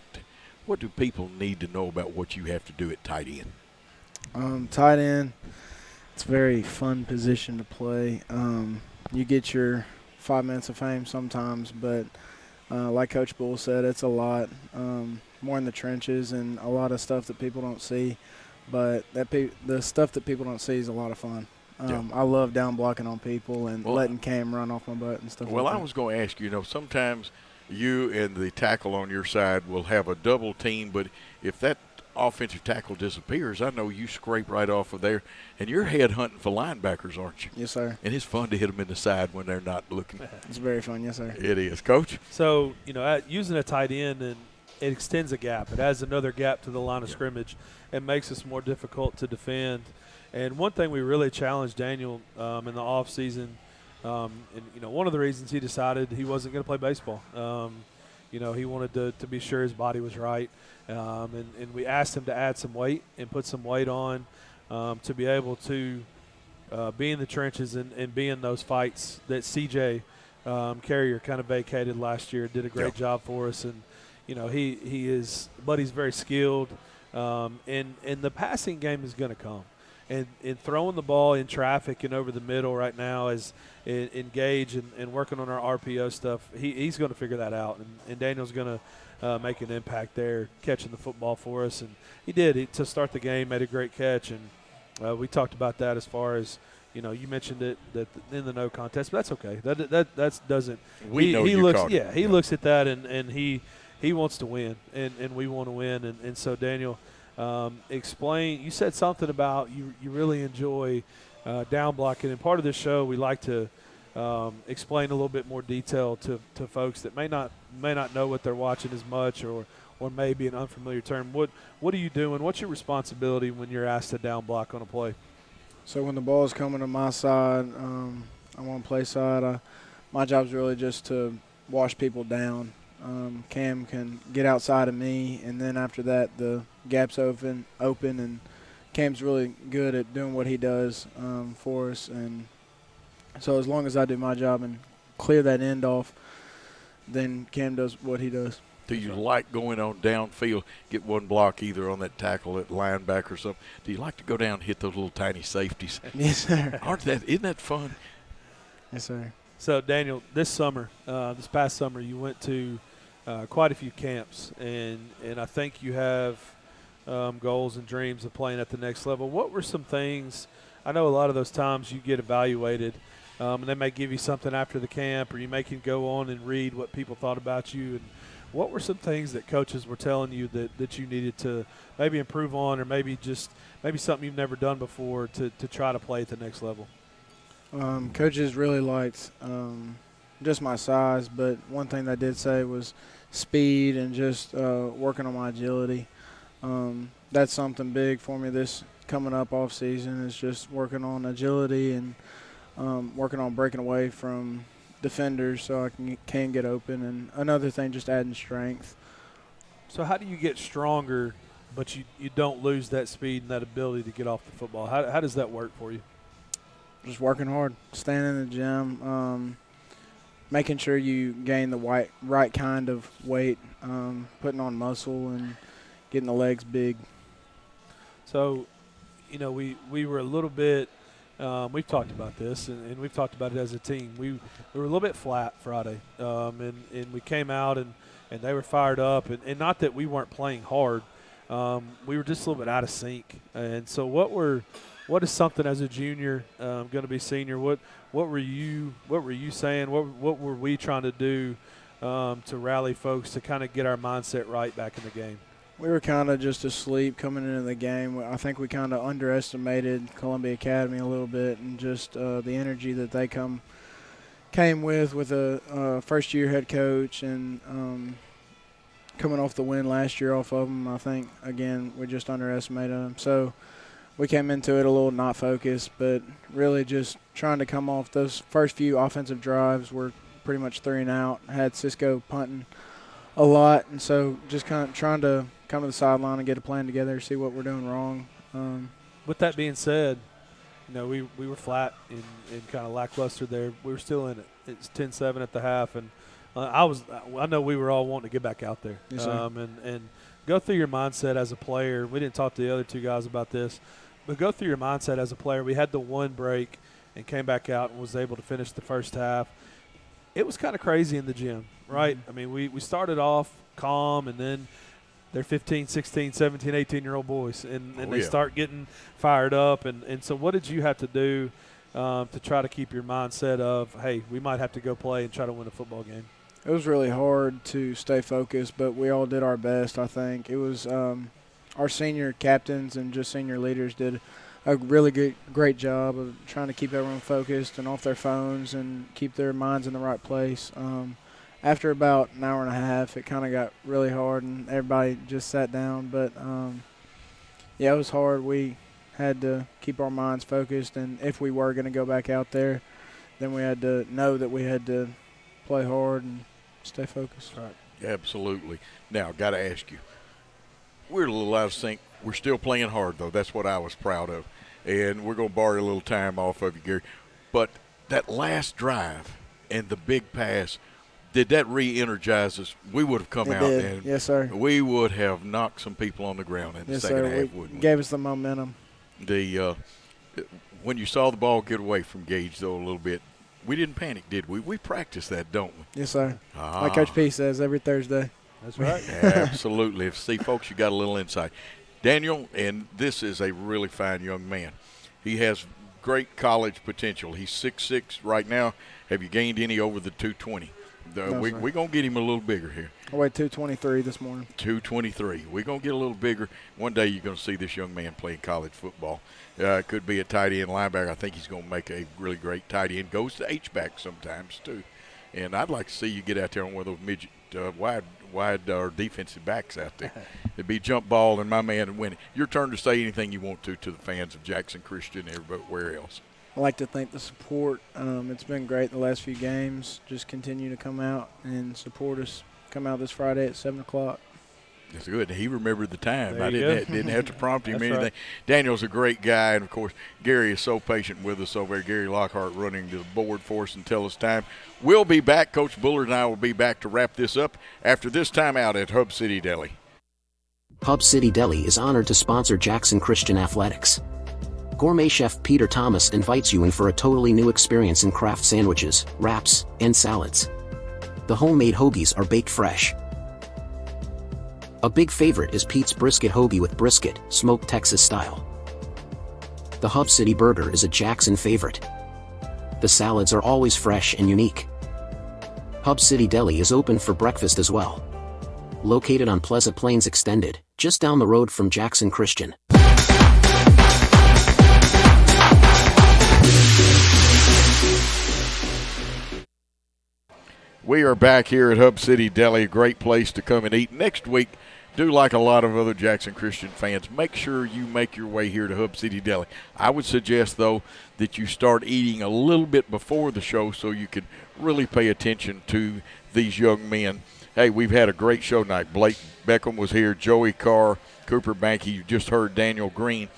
do people need to know about what you have to do at tight end? Tight end, it's a very fun position to play. You get your 5 minutes of fame sometimes, but like Coach Bull said, it's a lot more in the trenches and a lot of stuff that people don't see. But the stuff that people don't see is a lot of fun. I love down blocking on people and letting Cam run off my butt and stuff like that. Well, I was going to ask you, sometimes you and the tackle on your side will have a double team, but if that offensive tackle disappears, I know you scrape right off of there, and you're head hunting for linebackers, aren't you? Yes, sir. And it's fun to hit them in the side when they're not looking. It's very fun, yes, sir. It is. Coach? So, using a tight end, and it extends a gap. It adds another gap to the line of scrimmage and makes us more difficult to defend. And one thing we really challenged Daniel in the offseason, and one of the reasons he decided he wasn't going to play baseball. He wanted to be sure his body was right. And we asked him to add some weight and put some weight on to be able to be in the trenches and be in those fights that CJ Carrier kind of vacated last year. Did a great job for us. And, he's very skilled. And the passing game is going to come. And throwing the ball in traffic and over the middle right now is engage and working on our RPO stuff. He's going to figure that out, and Daniel's going to make an impact there, catching the football for us. And he did. To start the game, made a great catch, and we talked about that as far as you mentioned it that in the no contest, but that's okay. That doesn't. He looks looks at that and he wants to win, and we want to win, and so Daniel. Explain. You said something about you really enjoy down blocking, and part of this show we like to explain a little bit more detail to folks that may not know what they're watching as much, or maybe an unfamiliar term. What are you doing? What's your responsibility when you're asked to down block on a play? So when the ball is coming to my side, I'm on play side. My job is really just to wash people down. Cam can get outside of me, and then after that the gap's open, and Cam's really good at doing what he does for us. And so as long as I do my job and clear that end off, then Cam does what he does. Do you like going on downfield, get one block either on that tackle at linebacker or something? Do you like to go down and hit those little tiny safeties? Yes, sir. Isn't that fun? Yes, sir. So, Daniel, this past summer, you went to quite a few camps, and I think you have goals and dreams of playing at the next level. What were some things – I know a lot of those times you get evaluated, and they may give you something after the camp, or you may can go on and read what people thought about you. And what were some things that coaches were telling you that you needed to maybe improve on, or maybe something you've never done before to try to play at the next level? Coaches really liked just my size, but one thing they did say was speed and just working on my agility. That's something big for me this coming up off season, is just working on agility and working on breaking away from defenders so I can get open. And another thing, just adding strength. So how do you get stronger, but you don't lose that speed and that ability to get off the football? How does that work for you? Just working hard, staying in the gym, making sure you gain the right kind of weight, putting on muscle and getting the legs big. So, we were a little bit we've talked about this, and we've talked about it as a team. We were a little bit flat Friday, and we came out, and they were fired up. And not that we weren't playing hard. We were just a little bit out of sync. And so what is something as a junior going to be senior? What were you saying? What were we trying to do to rally folks to kind of get our mindset right back in the game? We were kind of just asleep coming into the game. I think we kind of underestimated Columbia Academy a little bit, and just the energy that they came with a first-year head coach, and coming off the win last year off of them. I think, again, we just underestimated them. So we came into it a little not focused, but really just trying to come off those first few offensive drives. Were pretty much 3 and out. Had Cisco punting a lot, and so just kind of trying to come to the sideline and get a plan together, see what we're doing wrong. With that being said, we were flat and kind of lackluster there. We were still in it. It's 10-7 at the half, and I know we were all wanting to get back out there. Yes, sir. And go through your mindset as a player. We didn't talk to the other 2 guys about this, but go through your mindset as a player. We had the 1 break and came back out and was able to finish the first half. It was kind of crazy in the gym, right? Mm-hmm. I mean, we started off calm, and then they're 15, 16, 17, 18-year-old boys, and they start getting fired up. And so what did you have to do to try to keep your mindset of, hey, we might have to go play and try to win a football game? It was really hard to stay focused, but we all did our best, I think. It was our senior captains and just senior leaders did a really great job of trying to keep everyone focused and off their phones and keep their minds in the right place. After about an hour and a half, it kind of got really hard, and everybody just sat down. But, it was hard. We had to keep our minds focused, and if we were going to go back out there, then we had to know that we had to play hard and stay focused. Right. Absolutely. Now, got to ask you, we're a little out of sync. We're still playing hard, though. That's what I was proud of. And we're going to borrow a little time off of you, Gary. But that last drive and the big pass, did that re-energize us? We would have come out and yes, sir. We would have knocked some people on the ground in the second half, wouldn't we? Gave us the momentum. When you saw the ball get away from Gage, though, a little bit, we didn't panic, did we? We practiced that, don't we? Yes, sir. Like Coach P says, every Thursday. That's right. Absolutely. See, folks, you got a little insight. Daniel, and this is a really fine young man. He has great college potential. He's 6'6" right now. Have you gained any over the 220? We're going to get him a little bigger here. I weighed 223 this morning. 223. We're going to get a little bigger. One day you're going to see this young man playing college football. Could be a tight end linebacker. I think he's going to make a really great tight end. Goes to H-back sometimes, too. And I'd like to see you get out there on one of those midget wide or defensive backs out there. It'd be jump ball and my man would win it. Your turn to say anything you want to the fans of Jackson Christian and everywhere else. I'd like to thank the support. It's been great the last few games. Just continue to come out and support us. Come out this Friday at 7 o'clock. That's good. He remembered the time. There I didn't have to prompt him anything. Right. Daniel's a great guy, and, of course, Gary is so patient with us over there. Gary Lockhart running the board for us until it's time. We'll be back. Coach Bullard and I will be back to wrap this up after this timeout at Hub City Deli. Hub City Deli is honored to sponsor Jackson Christian Athletics. Gourmet chef Peter Thomas invites you in for a totally new experience in craft sandwiches, wraps, and salads. The homemade hoagies are baked fresh. A big favorite is Pete's Brisket Hoagie with brisket, smoked Texas style. The Hub City Burger is a Jackson favorite. The salads are always fresh and unique. Hub City Deli is open for breakfast as well. Located on Pleasant Plains Extended, just down the road from Jackson Christian. We are back here at Hub City Deli, a great place to come and eat. Next week, do like a lot of other Jackson Christian fans, make sure you make your way here to Hub City Deli. I would suggest, though, that you start eating a little bit before the show so you can really pay attention to these young men. Hey, we've had a great show tonight. Blake Beckham was here, Joey Carr, Cooper Banky. You just heard Daniel Green.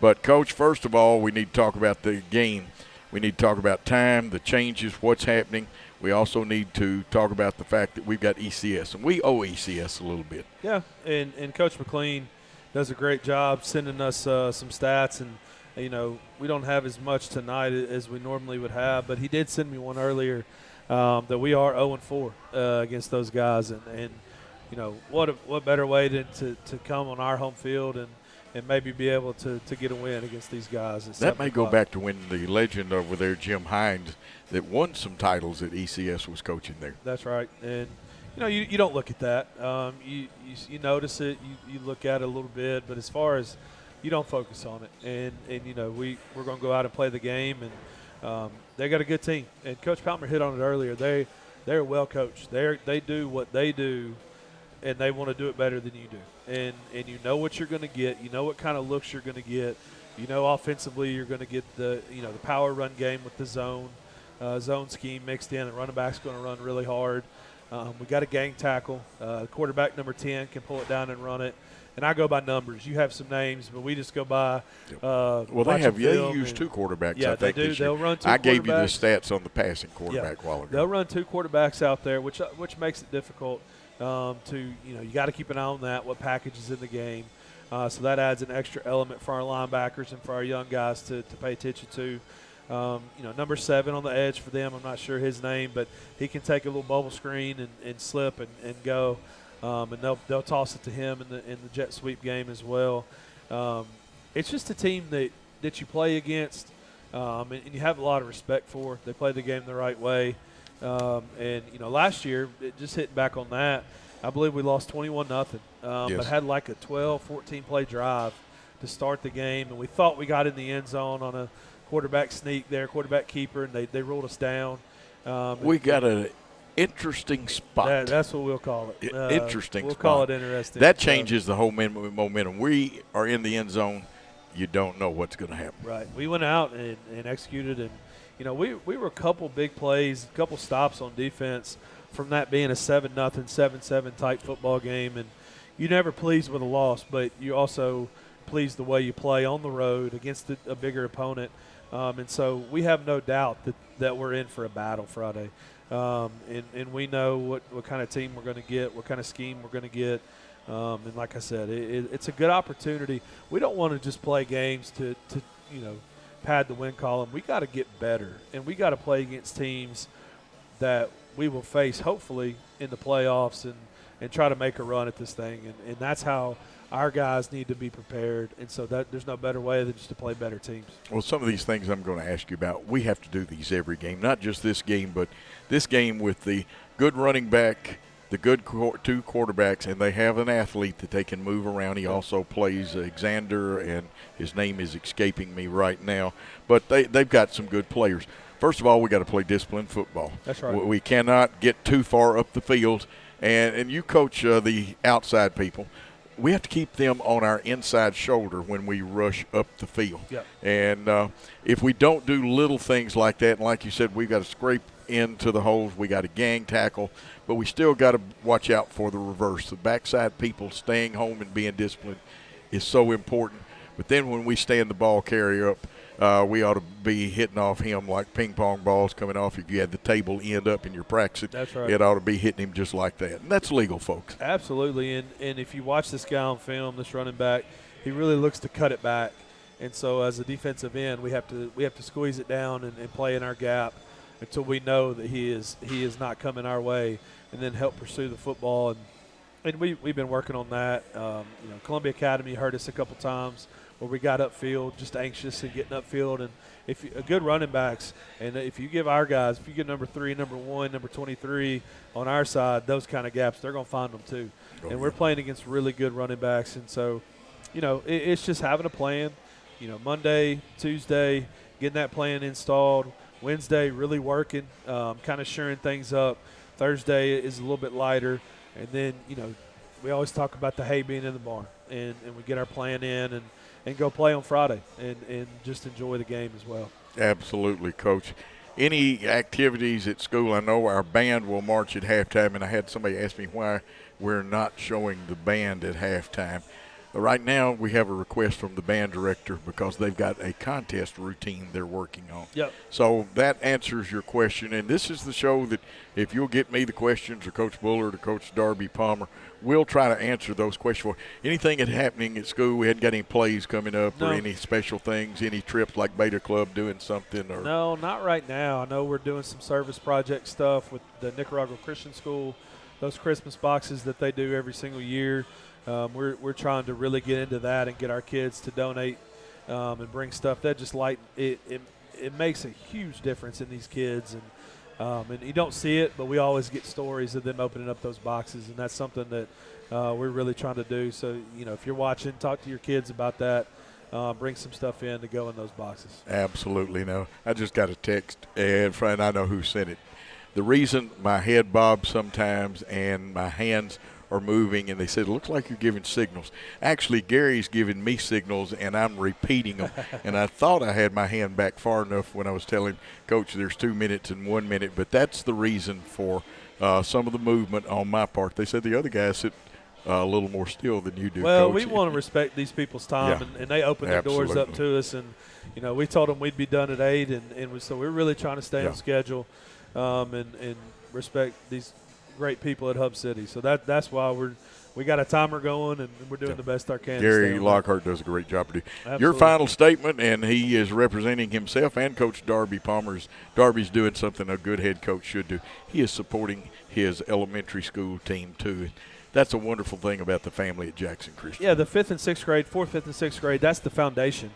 But, Coach, first of all, we need to talk about the game. We need to talk about time, the changes, what's happening. We also need to talk about the fact that we've got ECS, and we owe ECS a little bit. Yeah, and Coach McLean does a great job sending us some stats, and, we don't have as much tonight as we normally would have, but he did send me one earlier that we are 0-4 against those guys, and what better way to come on our home field and maybe be able to get a win against these guys. That may go back to when the legend over there, Jim Hines, that won some titles at ECS was coaching there. That's right. And, You don't look at that. You notice it. You look at it a little bit, but as far as you don't focus on it. And we're going to go out and play the game, and they got a good team. And Coach Palmer hit on it earlier. They're well coached. They do what they do, and they want to do it better than you do. And you know what you're going to get. You know what kind of looks you're going to get. You know offensively you're going to get the power run game with the zone scheme mixed in. The running back's going to run really hard. We got a gang tackle. Quarterback number 10 can pull it down and run it. And I go by numbers. You have some names, but we just go by. Well, they use two quarterbacks. Yeah, I think they do. this year. They'll run two. I gave you the stats on the passing quarterback yeah. while ago. They'll run two quarterbacks out there, which makes it difficult. You got to keep an eye on that. What package is in the game? So that adds an extra element for our linebackers and for our young guys to pay attention to. Number 7 on the edge for them. I'm not sure his name, but he can take a little bubble screen and slip and go. And they'll toss it to him in the jet sweep game as well. It's just a team that you play against, and you have a lot of respect for. They play the game the right way. Last year, just hitting back on that, I believe we lost 21-0, yes. but had like a 12, 14-play drive to start the game, and we thought we got in the end zone on a quarterback sneak there, quarterback keeper, and they ruled us down. We got an interesting spot. That's what we'll call it. Interesting we'll spot. call it interesting. That changes the whole momentum. We are in the end zone. You don't know what's going to happen. Right. We went out and executed, and we were a couple big plays, a couple stops on defense from that being a 7-0, 7-7 type football game. And you're never pleased with a loss, but you also pleased the way you play on the road against a bigger opponent. And so we have no doubt that we're in for a battle Friday. And we know what kind of team we're going to get, what kind of scheme we're going to get. And like I said, it's a good opportunity. We don't want to just play games to pad the win column. We got to get better, and we got to play against teams that we will face hopefully in the playoffs and try to make a run at this thing. And that's how our guys need to be prepared. And so there's no better way than just to play better teams. Well, some of these things I'm going to ask you about, we have to do these every game, not just this game, but this game with the good running back, the good two quarterbacks, and they have an athlete that they can move around. He also plays Xander, and his name is escaping me right now. But they've got some good players. First of all, we got to play disciplined football. That's right. We cannot get too far up the field. And you coach the outside people. We have to keep them on our inside shoulder when we rush up the field. Yep. And if we don't do little things like that, and like you said, we've got to scrape into the holes, we got to gang tackle, but we still got to watch out for the reverse. The backside people staying home and being disciplined is so important. But then when we stand the ball carrier up, we ought to be hitting off him like ping pong balls coming off. If you had the table end up in your practice, that's right. It ought to be hitting him just like that. And that's legal, folks. Absolutely. And if you watch this guy on film, this running back, he really looks to cut it back. And so as a defensive end, we have to squeeze it down and play in our gap until we know that he is not coming our way, and then help pursue the football. And we've been working on that. Columbia Academy hurt us a couple times where we got upfield, just anxious and getting upfield. And if a good running backs, and if you give our guys, if you get number 3, number 1, number 23 on our side, those kind of gaps, they're going to find them too. And we're playing against really good running backs. And so, it's just having a plan. Monday, Tuesday, getting that plan installed. Wednesday, really working, kind of shoring things up. Thursday is a little bit lighter. And then, we always talk about the hay being in the barn. And we get our plan in and go play on Friday and just enjoy the game as well. Absolutely, Coach. Any activities at school? I know our band will march at halftime, and I had somebody ask me why we're not showing the band at halftime. Right now, we have a request from the band director because they've got a contest routine they're working on. Yep. So that answers your question. And this is the show that if you'll get me the questions, or Coach Bullard or Coach Darby Palmer, we'll try to answer those questions. Anything that's happening at school, we hadn't got any plays coming up or any special things, any trips like Beta Club doing something? Or No, not right now. I know we're doing some service project stuff with the Nicaragua Christian School, those Christmas boxes that they do every single year. We're trying to really get into that and get our kids to donate and bring stuff that just it makes a huge difference in these kids, And you don't see it, but we always get stories of them opening up those boxes, and that's something that we're really trying to do. So, if you're watching, talk to your kids about that. Bring some stuff in to go in those boxes. Absolutely. No, I just got a text, and friend, I know who sent it. The reason my head bobs sometimes and my hands are moving, and they said, it looks like you're giving signals. Actually, Gary's giving me signals, and I'm repeating them. And I thought I had my hand back far enough when I was telling Coach there's 2 minutes and 1 minute, but that's the reason for some of the movement on my part. They said the other guys sit a little more still than you do, well, Coach. We want to respect these people's time, Yeah, and they open their doors up absolutely. to us. And, we told them we'd be done at 8, so we're really trying to stay Yeah. on schedule and respect these great people at Hub City. So that's why we got a timer going, and we're doing the best I can. Gary Lockhart does a great job. Your Absolutely. final statement, and he is representing himself and Coach Darby Palmer's. Darby's doing something a good head coach should do. He is supporting his elementary school team, too. That's a wonderful thing about the family at Jackson Christian. Yeah, the 4th, 5th, and 6th grade, that's the foundation.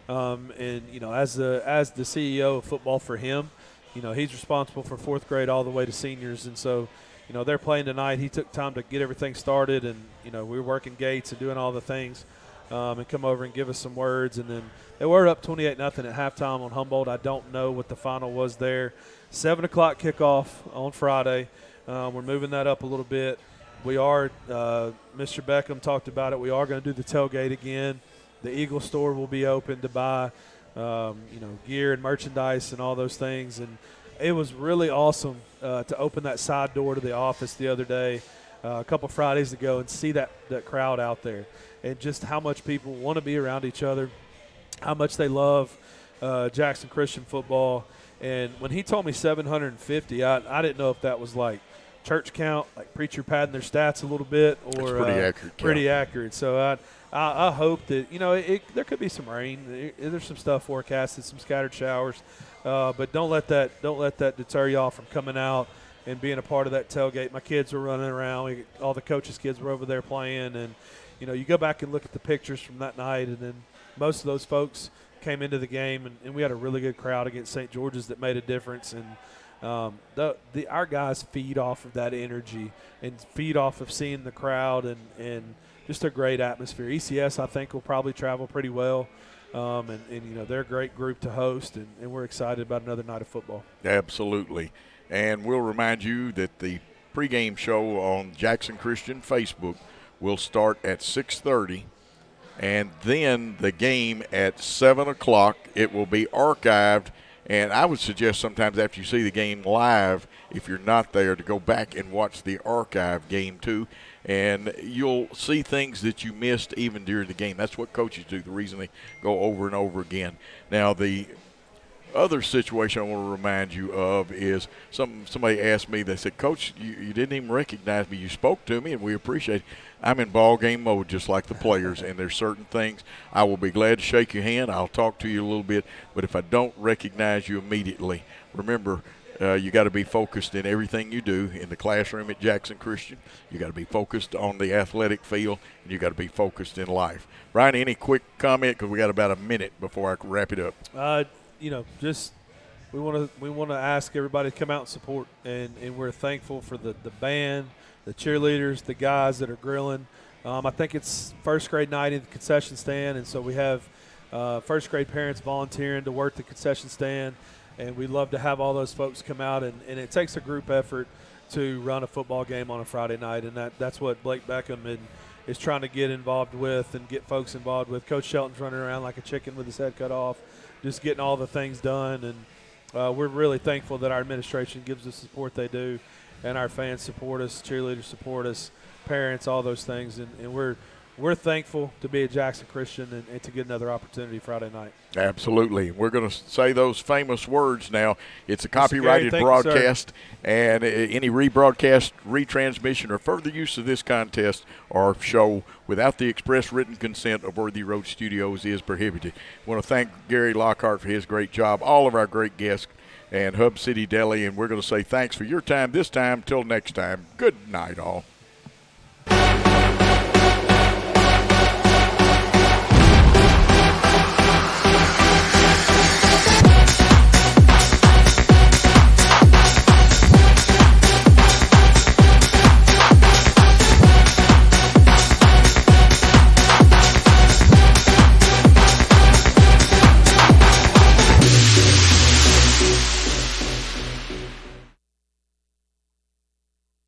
As the CEO of football for him, he's responsible for 4th grade all the way to seniors. And so, they're playing tonight. He took time to get everything started, and, we were working gates and doing all the things and come over and give us some words. And then they were up 28-0 at halftime on Humboldt. I don't know what the final was there. 7 o'clock kickoff on Friday. We're moving that up a little bit. We are, Mr. Beckham talked about it, we are going to do the tailgate again. The Eagle store will be open to buy, gear and merchandise and all those things. And it was really awesome to open that side door to the office the other day, a couple Fridays ago, and see that crowd out there and just how much people want to be around each other, how much they love Jackson Christian football. And when he told me 750, I didn't know if that was like church count, like preacher padding their stats a little bit, or pretty accurate. Pretty accurate. So I hope that there could be some rain. There's some stuff forecasted, some scattered showers, but don't let that deter y'all from coming out and being a part of that tailgate. My kids were running around. All the coaches' kids were over there playing, and you go back and look at the pictures from that night, and then most of those folks came into the game, and we had a really good crowd against St. George's that made a difference. And our guys feed off of that energy and feed off of seeing the crowd and just a great atmosphere. ECS, I think, will probably travel pretty well, and they're a great group to host, and we're excited about another night of football. Absolutely. And we'll remind you that the pregame show on Jackson Christian Facebook will start at 6:30, and then the game at 7 o'clock. It will be archived. And I would suggest sometimes after you see the game live, if you're not there, to go back and watch the archive game too. And you'll see things that you missed even during the game. That's what coaches do, the reason they go over and over again. Now, the other situation I want to remind you of is somebody asked me, they said, Coach, you didn't even recognize me. You spoke to me, and we appreciate it. I'm in ball game mode just like the players, and there's certain things I will be glad to shake your hand. I'll talk to you a little bit, but if I don't recognize you immediately, remember, you got to be focused in everything you do in the classroom at Jackson Christian. You got to be focused on the athletic field, and you got to be focused in life. Ryan, any quick comment, because we got about a minute before I can wrap it up. Just we want to ask everybody to come out and support, and we're thankful for the band, the cheerleaders, the guys that are grilling. I think it's first grade night in the concession stand, and so we have first grade parents volunteering to work the concession stand, and we'd love to have all those folks come out, and it takes a group effort to run a football game on a Friday night, and that's what Blake Beckham is trying to get involved with and get folks involved with. Coach Shelton's running around like a chicken with his head cut off, just getting all the things done, and we're really thankful that our administration gives us the support they do, and our fans support us, cheerleaders support us, parents, all those things, and we're thankful to be at Jackson Christian and to get another opportunity Friday night. Absolutely. We're going to say those famous words now. It's a Mr. copyrighted Gary, broadcast, and any rebroadcast, retransmission, or further use of this contest or show without the express written consent of Worthy Road Studios is prohibited. I want to thank Gary Lockhart for his great job, all of our great guests, and Hub City Deli, and we're going to say thanks for your time this time. Till next time, good night all.